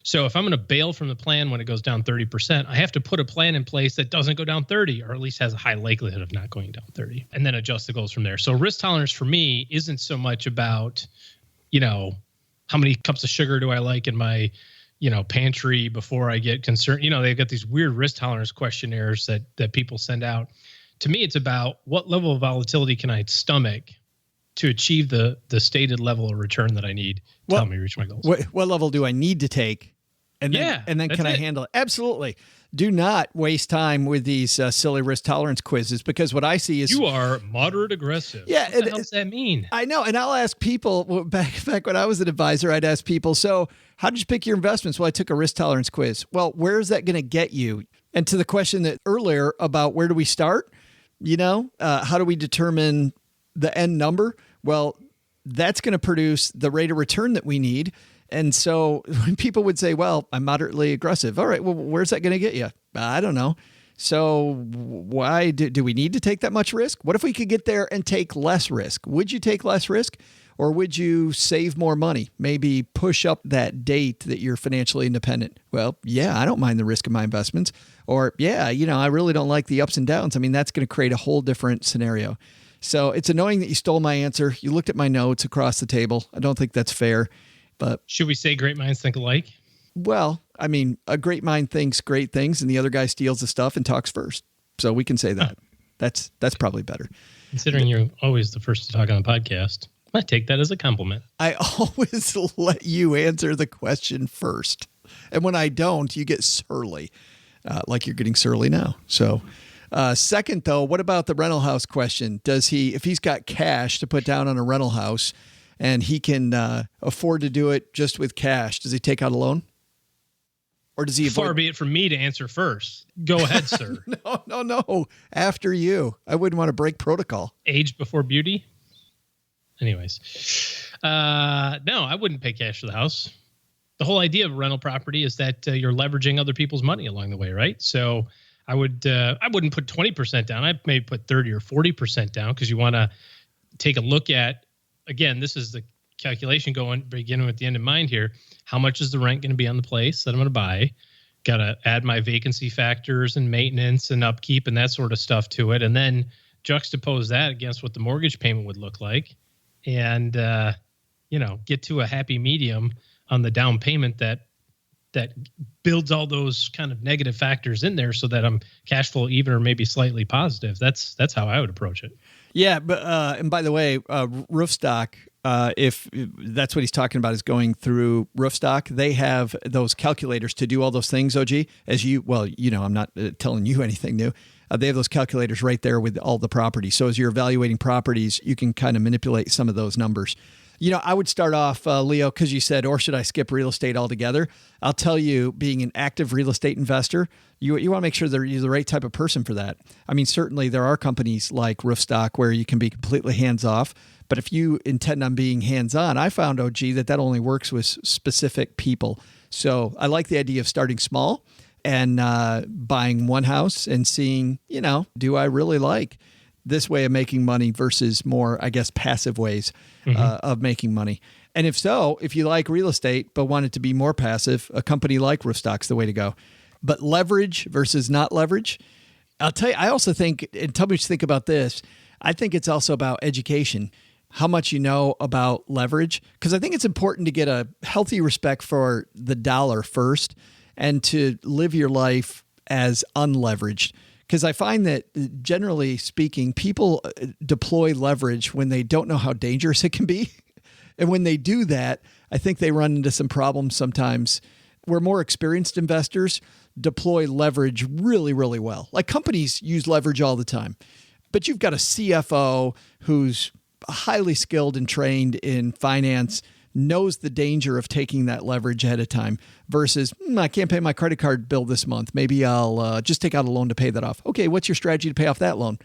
So if I'm going to bail from the plan when it goes down 30%, I have to put a plan in place that doesn't go down 30, or at least has a high likelihood of not going down 30, and then adjust the goals from there. So risk tolerance for me isn't so much about, how many cups of sugar do I like in my, pantry before I get concerned. They've got these weird risk tolerance questionnaires that people send out. To me, it's about what level of volatility can I stomach to achieve the stated level of return that I need to help me reach my goals. What level do I need to take? And then can I handle it? Absolutely. Do not waste time with these silly risk tolerance quizzes, because what I see is you are moderate aggressive. Yeah. What the hell does that mean? I know. And I'll ask people back when I was an advisor, I'd ask people, so how did you pick your investments? Well, I took a risk tolerance quiz. Well, where is that going to get you? And to the question that earlier about where do we start? How do we determine the end number? Well, that's going to produce the rate of return that we need. And so when people would say, well, I'm moderately aggressive. All right, well, where's that going to get you? I don't know. So why do we need to take that much risk? What if we could get there and take less risk? Would you take less risk, or would you save more money? Maybe push up that date that you're financially independent. Well, yeah, I don't mind the risk of my investments. Or yeah, I really don't like the ups and downs. I mean, that's going to create a whole different scenario. So it's annoying that you stole my answer. You looked at my notes across the table. I don't think that's fair. But should we say great minds think alike? Well, I mean, a great mind thinks great things and the other guy steals the stuff and talks first. So we can say that. That's probably better. Considering you're always the first to talk on the podcast, I take that as a compliment. I always let you answer the question first. And when I don't, you get surly, like you're getting surly now. So second, though, what about the rental house question? If he's got cash to put down on a rental house and he can afford to do it just with cash, does he take out a loan? Or does he avoid? Far be it from me to answer first. Go ahead, sir. No. After you. I wouldn't want to break protocol. Age before beauty? Anyways. No, I wouldn't pay cash for the house. The whole idea of a rental property is that you're leveraging other people's money along the way, right? So I wouldn't put 20% down. I'd maybe put 30 or 40% down because you want to take a look at, again, this is the calculation beginning with the end in mind here. How much is the rent going to be on the place that I'm going to buy? Got to add my vacancy factors and maintenance and upkeep and that sort of stuff to it. And then juxtapose that against what the mortgage payment would look like. And, get to a happy medium on the down payment that builds all those kind of negative factors in there so that I'm cash flow even or maybe slightly positive. That's how I would approach it. Yeah, but and by the way, Roofstock, if that's what he's talking about, is going through Roofstock. They have those calculators to do all those things, OG. I'm not telling you anything new. They have those calculators right there with all the properties. So as you're evaluating properties, you can kind of manipulate some of those numbers. I would start off, Leo, because you said, or should I skip real estate altogether? I'll tell you, being an active real estate investor, you want to make sure that you're the right type of person for that. I mean, certainly there are companies like Roofstock where you can be completely hands-off. But if you intend on being hands-on, I found, OG, that only works with specific people. So I like the idea of starting small and buying one house and seeing, do I really like this way of making money versus more, I guess, passive ways of making money. And if so, if you like real estate but want it to be more passive, a company like Roofstock's the way to go. But leverage versus not leverage, I'll tell you, I also think, and tell me what you think about this, I think it's also about education, how much you know about leverage, because I think it's important to get a healthy respect for the dollar first and to live your life as unleveraged. Because I find that, generally speaking, people deploy leverage when they don't know how dangerous it can be. And when they do that, I think they run into some problems sometimes where more experienced investors deploy leverage really, really well. Like companies use leverage all the time. But you've got a CFO who's highly skilled and trained in finance, knows the danger of taking that leverage ahead of time versus, I can't pay my credit card bill this month. Maybe I'll just take out a loan to pay that off. Okay, what's your strategy to pay off that loan?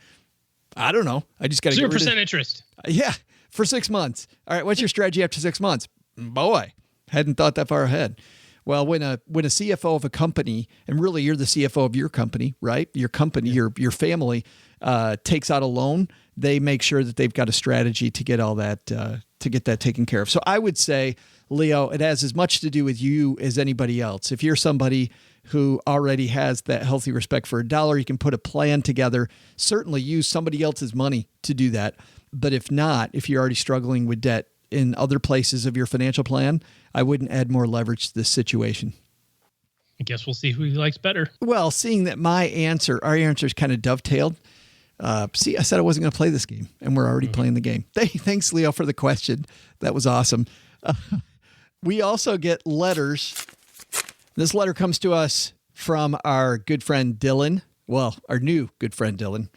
I don't know. I just got to 0% interest. Yeah, for 6 months. All right, what's your strategy after 6 months? Boy, hadn't thought that far ahead. Well, when a CFO of a company, and really you're the CFO of your company, right? Your company, your family takes out a loan, they make sure that they've got a strategy to get all that, to get that taken care of. So I would say, Leo, it has as much to do with you as anybody else. If you're somebody who already has that healthy respect for a dollar, you can put a plan together, certainly use somebody else's money to do that. But if not, if you're already struggling with debt in other places of your financial plan, I wouldn't add more leverage to this situation. I guess we'll see who he likes better. Well, seeing that our answer is kind of dovetailed. I said I wasn't going to play this game, and we're already playing the game. Thanks, Leo, for the question. That was awesome. We also get letters. This letter comes to us from our good friend Dylan. Well, our new good friend Dylan.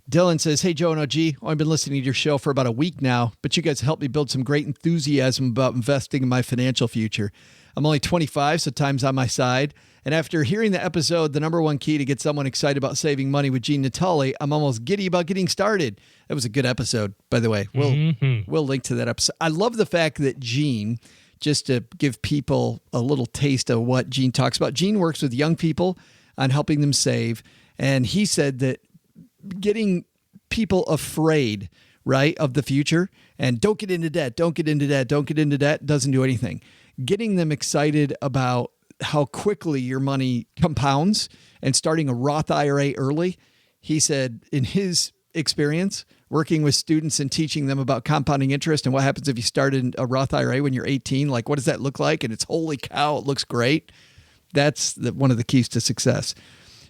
Dylan says, "Hey, Joe and OG, I've been listening to your show for about a week now, but you guys helped me build some great enthusiasm about investing in my financial future. I'm only 25, so time's on my side. And after hearing the episode, The Number One Key to Get Someone Excited About Saving Money with Gene Natali, I'm almost giddy about getting started." That was a good episode, by the way. We'll link to that episode. I love the fact that Gene, just to give people a little taste of what Gene talks about, Gene works with young people on helping them save. And he said that getting people afraid, right, of the future and don't get into debt, don't get into debt, don't get into debt doesn't do anything. Getting them excited about how quickly your money compounds and starting a Roth IRA early. He said in his experience working with students and teaching them about compounding interest and what happens if you started a Roth IRA when you're 18, like what does that look like? And it's holy cow, it looks great. That's one of the keys to success.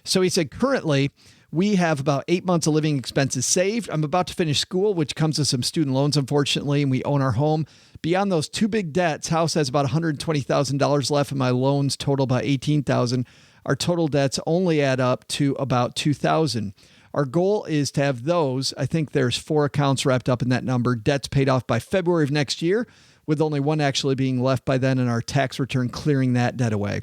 So he said, currently we have about 8 months of living expenses saved. I'm about to finish school, which comes with some student loans, unfortunately, and we own our home. Beyond those two big debts, house has about $120,000 left, and my loans total about $18,000. Our total debts only add up to about $2,000. Our goal is to have those, I think there's 4 accounts wrapped up in that number, debts paid off by February of next year, with only one actually being left by then and our tax return clearing that debt away.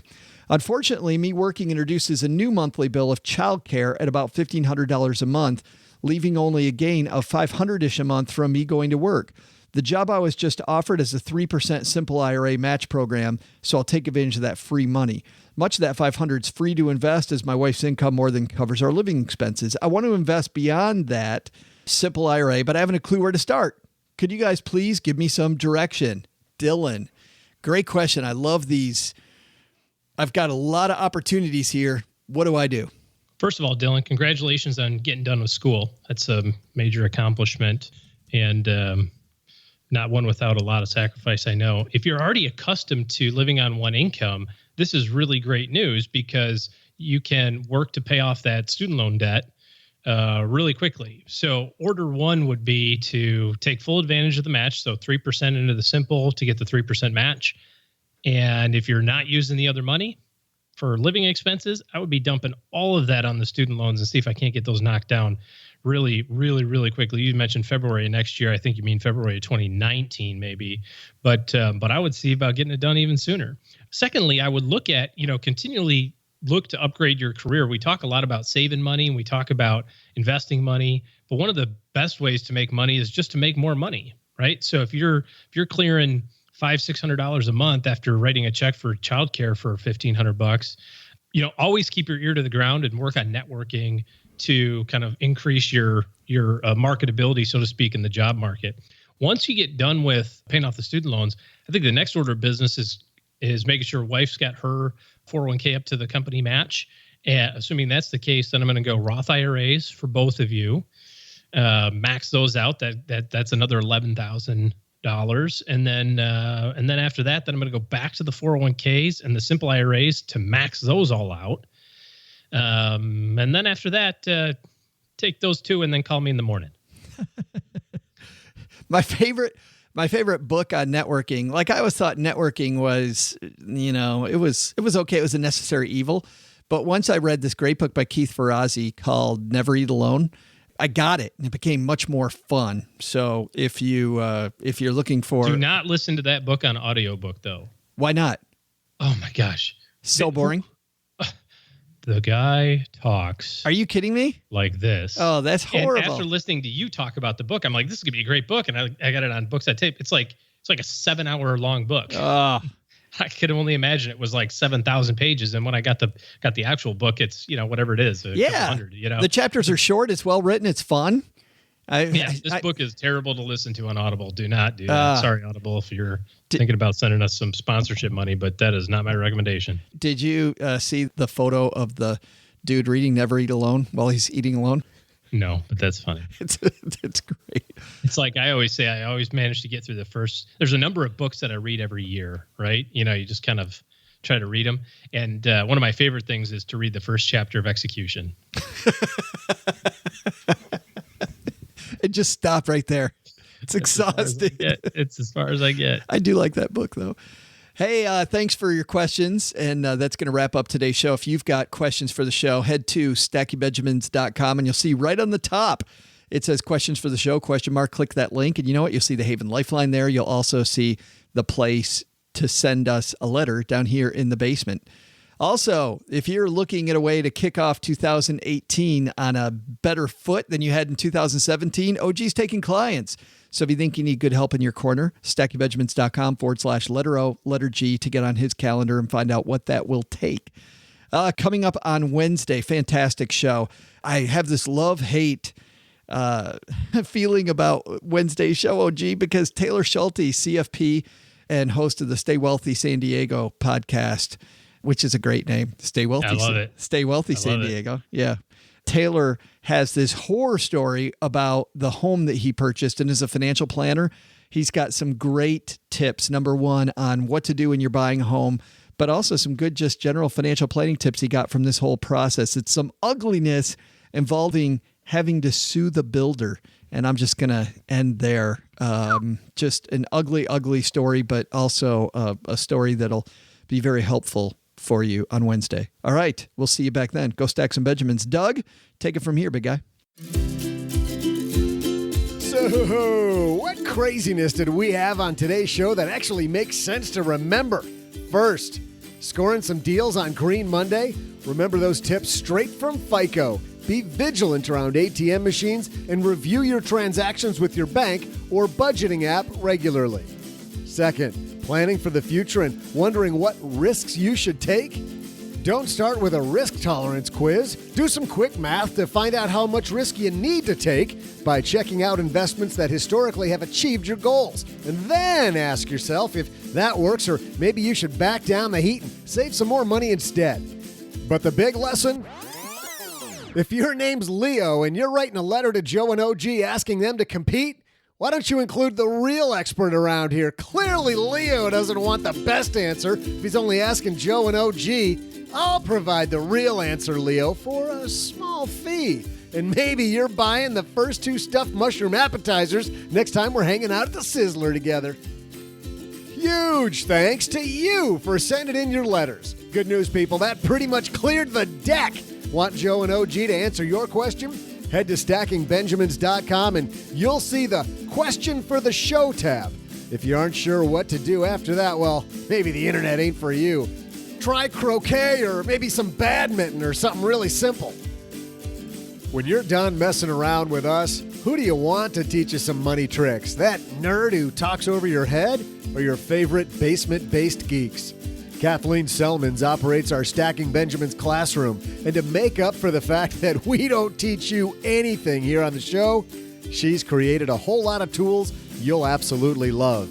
Unfortunately, me working introduces a new monthly bill of childcare at about $1,500 a month, leaving only a gain of $500-ish a month from me going to work. The job I was just offered is a 3% simple IRA match program, so I'll take advantage of that free money. Much of that $500 is free to invest as my wife's income more than covers our living expenses. I want to invest beyond that simple IRA, but I haven't a clue where to start. Could you guys please give me some direction? Dylan, great question. I love these. I've got a lot of opportunities here. What do I do? First of all, Dylan, congratulations on getting done with school. That's a major accomplishment and not one without a lot of sacrifice, I know. If you're already accustomed to living on one income, this is really great news because you can work to pay off that student loan debt really quickly. So order one would be to take full advantage of the match. So 3% into the simple to get the 3% match. And if you're not using the other money for living expenses, I would be dumping all of that on the student loans and see if I can't get those knocked down really, really, really quickly. You mentioned February of next year. I think you mean February of 2019, maybe. But I would see about getting it done even sooner. Secondly, I would look at, continually look to upgrade your career. We talk a lot about saving money and we talk about investing money. But one of the best ways to make money is just to make more money, right? So if you're clearing $500-600 a month after writing a check for childcare for $1,500, always keep your ear to the ground and work on networking to kind of increase your marketability, so to speak, in the job market. Once you get done with paying off the student loans, I think the next order of business is making sure wife's got her 401k up to the company match. And assuming that's the case, then I'm going to go Roth IRAs for both of you. Max those out. That's another $11,000. And then after that, then I'm going to go back to the 401ks and the simple IRAs to max those all out. And then after that, take those two and then call me in the morning. My favorite book on networking, like I always thought networking was, it was okay. It was a necessary evil. But once I read this great book by Keith Ferrazzi called Never Eat Alone, I got it and it became much more fun. So if you're looking for, do not listen to that book on audiobook though. Why not? Oh my gosh. So boring. The guy talks. Are you kidding me? Like this. Oh, that's horrible. And after listening to you talk about the book, I'm like, this is gonna be a great book. And I got it on Books at Tape. It's like a 7-hour long book. I could only imagine it was like 7,000 pages. And when I got the actual book, it's, whatever it is. Yeah. The chapters are short. It's well written. It's fun. This book is terrible to listen to on Audible. Do not do that. Sorry, Audible, if you're thinking about sending us some sponsorship money, but that is not my recommendation. Did you see the photo of the dude reading Never Eat Alone while he's eating alone? No, but that's funny. It's great. It's like I always say, I always manage to get through the first. There's a number of books that I read every year, right? You just kind of try to read them. And one of my favorite things is to read the first chapter of Execution. And just stop right there. It's exhausting. It's as far as I get. I do like that book, though. Hey, thanks for your questions. And that's going to wrap up today's show. If you've got questions for the show, head to stackybenjamins.com and you'll see right on the top, it says questions for the show, ? Click that link. And you know what? You'll see the Haven Lifeline there. You'll also see the place to send us a letter down here in the basement. Also, if you're looking at a way to kick off 2018 on a better foot than you had in 2017, OG's taking clients. So if you think you need good help in your corner, stackybenjamins.com /letter O, letter G to get on his calendar and find out what that will take. Coming up on Wednesday, fantastic show. I have this love-hate feeling about Wednesday's show, OG, because Taylor Schulte, CFP and host of the Stay Wealthy San Diego podcast, which is a great name. Stay Wealthy. I love it. Stay Wealthy San Diego. Yeah. Taylor has this horror story about the home that he purchased, and as a financial planner, he's got some great tips. Number one, on what to do when you're buying a home, but also some good just general financial planning tips he got from this whole process. It's some ugliness involving having to sue the builder, and I'm just going to end there. Just an ugly, ugly story, but also a story that'll be very helpful for you on Wednesday. All right. We'll see you back then. Go stack some Benjamins. Doug, take it from here, big guy. So, what craziness did we have on today's show that actually makes sense to remember? First, scoring some deals on Green Monday? Remember those tips straight from FICO. Be vigilant around ATM machines and review your transactions with your bank or budgeting app regularly. Second, planning for the future and wondering what risks you should take? Don't start with a risk tolerance quiz. Do some quick math to find out how much risk you need to take by checking out investments that historically have achieved your goals. And then ask yourself if that works, or maybe you should back down the heat and save some more money instead. But the big lesson? If your name's Leo and you're writing a letter to Joe and OG asking them to compete, why don't you include the real expert around here? Clearly, Leo doesn't want the best answer if he's only asking Joe and OG. I'll provide the real answer, Leo, for a small fee. And maybe you're buying the first 2 stuffed mushroom appetizers next time we're hanging out at the Sizzler together. Huge thanks to you for sending in your letters. Good news, people, that pretty much cleared the deck. Want Joe and OG to answer your question? Head to stackingbenjamins.com and you'll see the Question for the Show tab. If you aren't sure what to do after that, well, maybe the internet ain't for you. Try croquet or maybe some badminton or something really simple. When you're done messing around with us, who do you want to teach you some money tricks? That nerd who talks over your head or your favorite basement-based geeks? Kathleen Selmans operates our Stacking Benjamins classroom, and to make up for the fact that we don't teach you anything here on the show, she's created a whole lot of tools you'll absolutely love.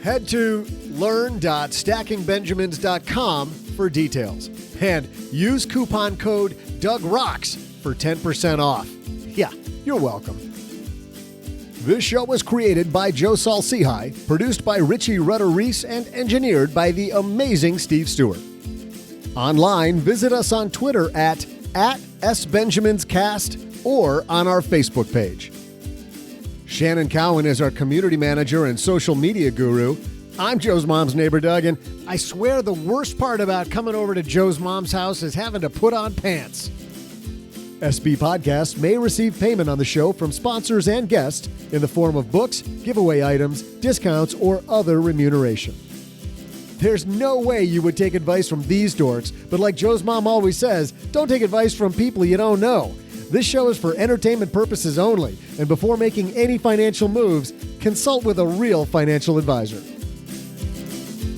Head to learn.stackingbenjamins.com for details, and use coupon code DougRocks for 10% off. Yeah, you're welcome. This show was created by Joe Salsihai, produced by Richie Rutter-Reese, and engineered by the amazing Steve Stewart. Online, visit us on Twitter at @SBenjaminsCast or on our Facebook page. Shannon Cowan is our community manager and social media guru. I'm Joe's mom's neighbor, Doug, and I swear the worst part about coming over to Joe's mom's house is having to put on pants. SB Podcasts may receive payment on the show from sponsors and guests in the form of books, giveaway items, discounts, or other remuneration. There's no way you would take advice from these dorks, but like Joe's mom always says, don't take advice from people you don't know. This show is for entertainment purposes only, and before making any financial moves, consult with a real financial advisor.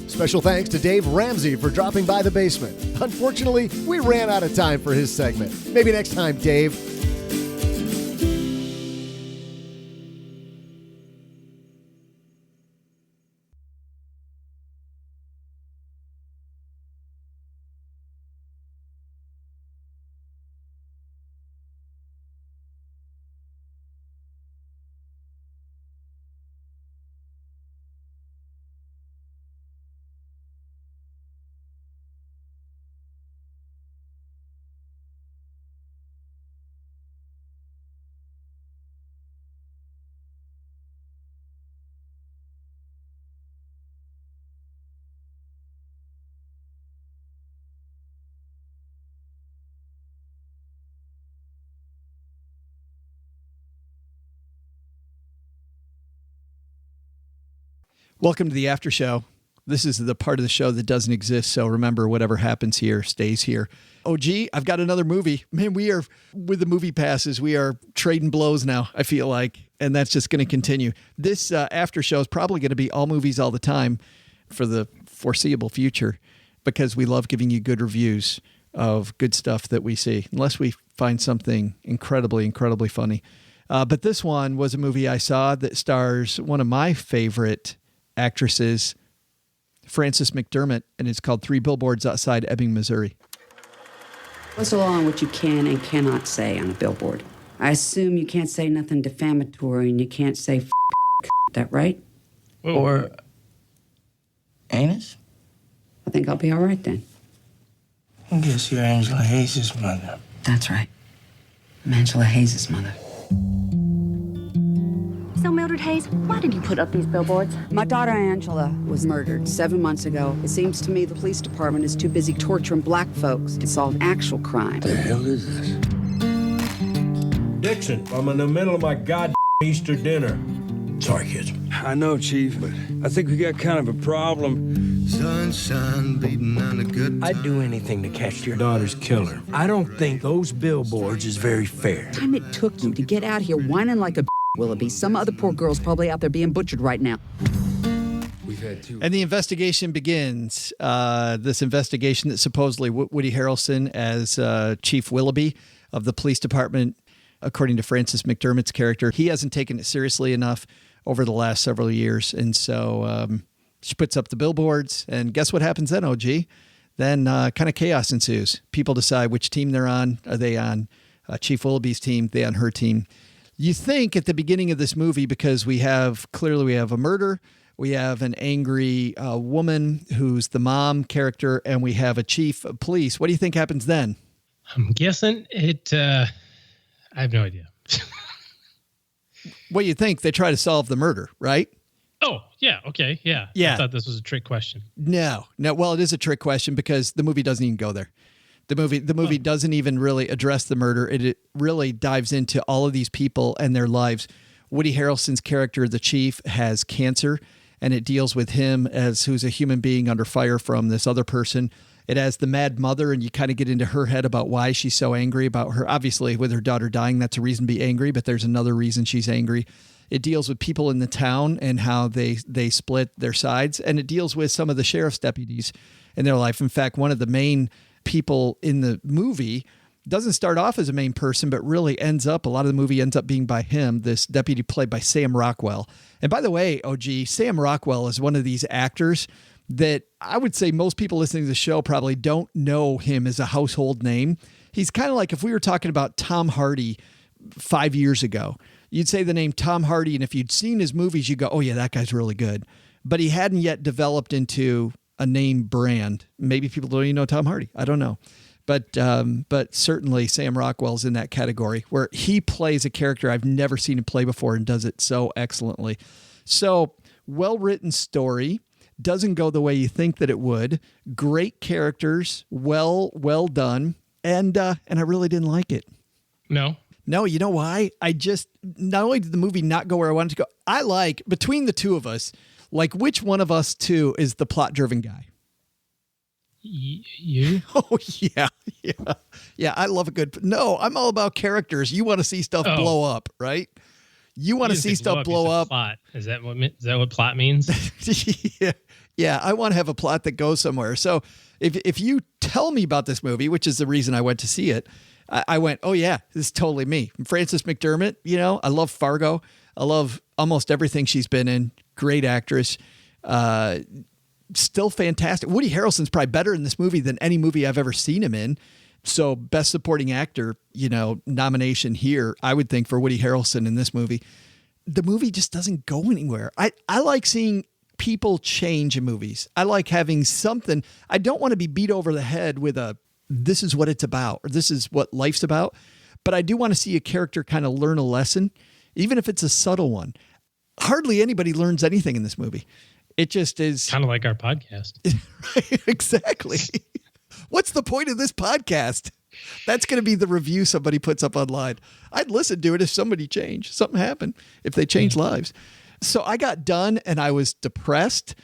Special thanks to Dave Ramsey for dropping by the basement. Unfortunately, we ran out of time for his segment. Maybe next time, Dave. Welcome to the after show. This is the part of the show that doesn't exist. So remember, whatever happens here stays here. OG, I've got another movie. Man, we are, with the movie passes, we are trading blows now, I feel like. And that's just going to continue. This after show is probably going to be all movies all the time for the foreseeable future, because we love giving you good reviews of good stuff that we see, unless we find something incredibly, incredibly funny. But this one was a movie I saw that stars one of my favorite actresses, Frances McDermott, and it's called 3 Billboards Outside Ebbing, Missouri. What's the law on what you can and cannot say on a billboard? I assume you can't say nothing defamatory and you can't say that right? Whoa. Or anus? I think I'll be all right then. I guess you're Angela Hayes' mother. That's right. I'm Angela Hayes' mother. So, Mildred Hayes, why did you put up these billboards? My daughter Angela was murdered 7 months ago. It seems to me the police department is too busy torturing black folks to solve actual crime. The hell is this? Dixon, I'm in the middle of my goddamn Easter dinner. Sorry, kids. I know, Chief, but I think we got kind of a problem. Sunshine beating on a good time. I'd do anything to catch your daughter's killer. I don't think those billboards is very fair. The time it took you to get out here whining like a Willoughby. Some other poor girl's probably out there being butchered right now. We've had two. And the investigation begins. This investigation that supposedly Woody Harrelson as Chief Willoughby of the police department, according to Frances McDermott's character, he hasn't taken it seriously enough over the last several years. And so she puts up the billboards, and guess what happens then, OG? Then kind of chaos ensues. People decide which team they're on. Are they on Chief Willoughby's team? Are they on her team? You think at the beginning of this movie, because we have a murder, we have an angry woman who's the mom character, and we have a chief of police. What do you think happens then? I'm guessing it, I have no idea. What you think? They try to solve the murder, right? Oh, yeah. Okay. Yeah. Yeah. I thought this was a trick question. No. Well, it is a trick question because the movie doesn't even go there. The movie doesn't even really address the murder. It really dives into all of these people and their lives. Woody Harrelson's character, the chief, has cancer, and it deals with him as who's a human being under fire from this other person. It has the mad mother, and you kind of get into her head about why she's so angry about her. Obviously, with her daughter dying, that's a reason to be angry, but there's another reason she's angry. It deals with people in the town and how they split their sides, and it deals with some of the sheriff's deputies in their life. In fact, one of the main people in the movie doesn't start off as a main person, but really a lot of the movie ends up being by him, this deputy played by Sam Rockwell. And by the way, OG, Sam Rockwell is one of these actors that I would say most people listening to the show probably don't know him as a household name. He's kind of like if we were talking about Tom Hardy 5 years ago. You'd say the name Tom Hardy, and if you'd seen his movies, you'd go, oh yeah, that guy's really good. But he hadn't yet developed into a name brand. Maybe people don't even know Tom Hardy. I don't know. But certainly Sam Rockwell's in that category where he plays a character I've never seen him play before and does it so excellently. So well-written story, doesn't go the way you think that it would. Great characters, well done. And I really didn't like it. No, you know why? Not only did the movie not go where I wanted to go, between the two of us, which one of us two is the plot-driven guy? You? Oh, yeah. I love I'm all about characters. You want to see stuff blow up, right? You want to see stuff blow up. Plot. Is that what plot means? Yeah. I want to have a plot that goes somewhere. So if you tell me about this movie, which is the reason I went to see it, I went, oh yeah, this is totally me. Frances McDermott, I love Fargo. I love almost everything she's been in. Great actress. Still fantastic. Woody Harrelson's probably better in this movie than any movie I've ever seen him in. So best supporting actor, nomination here, I would think, for Woody Harrelson in this movie. The movie just doesn't go anywhere. I like seeing people change in movies. I like having something. I don't want to be beat over the head with this is what it's about, or this is what life's about. But I do want to see a character kind of learn a lesson, even if it's a subtle one. Hardly anybody learns anything in this movie. It just is kind of like our podcast. Right, exactly. What's the point of this podcast? That's going to be the review somebody puts up online. I'd listen to it if somebody changed, something happened, if they changed lives. So I got done and I was depressed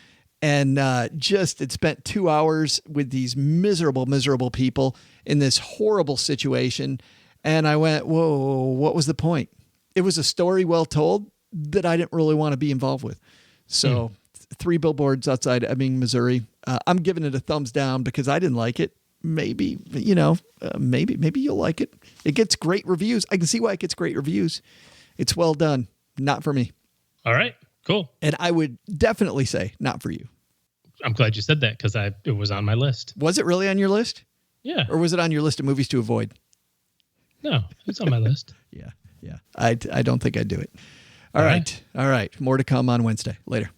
and it spent 2 hours with these miserable people in this horrible situation. And I went, whoa, what was the point? It was a story well told that I didn't really want to be involved with. So 3 Billboards Outside Ebbing, Missouri. I'm giving it a thumbs down because I didn't like it. maybe maybe you'll like it. It gets great reviews. I can see why it gets great reviews. It's well done. Not for me. All right, cool. And I would definitely say not for you. I'm glad you said that because it was on my list. Was it really on your list? Yeah. Or was it on your list of movies to avoid? No, it's on my list. Yeah. I don't think I'd do it. All right. More to come on Wednesday. Later.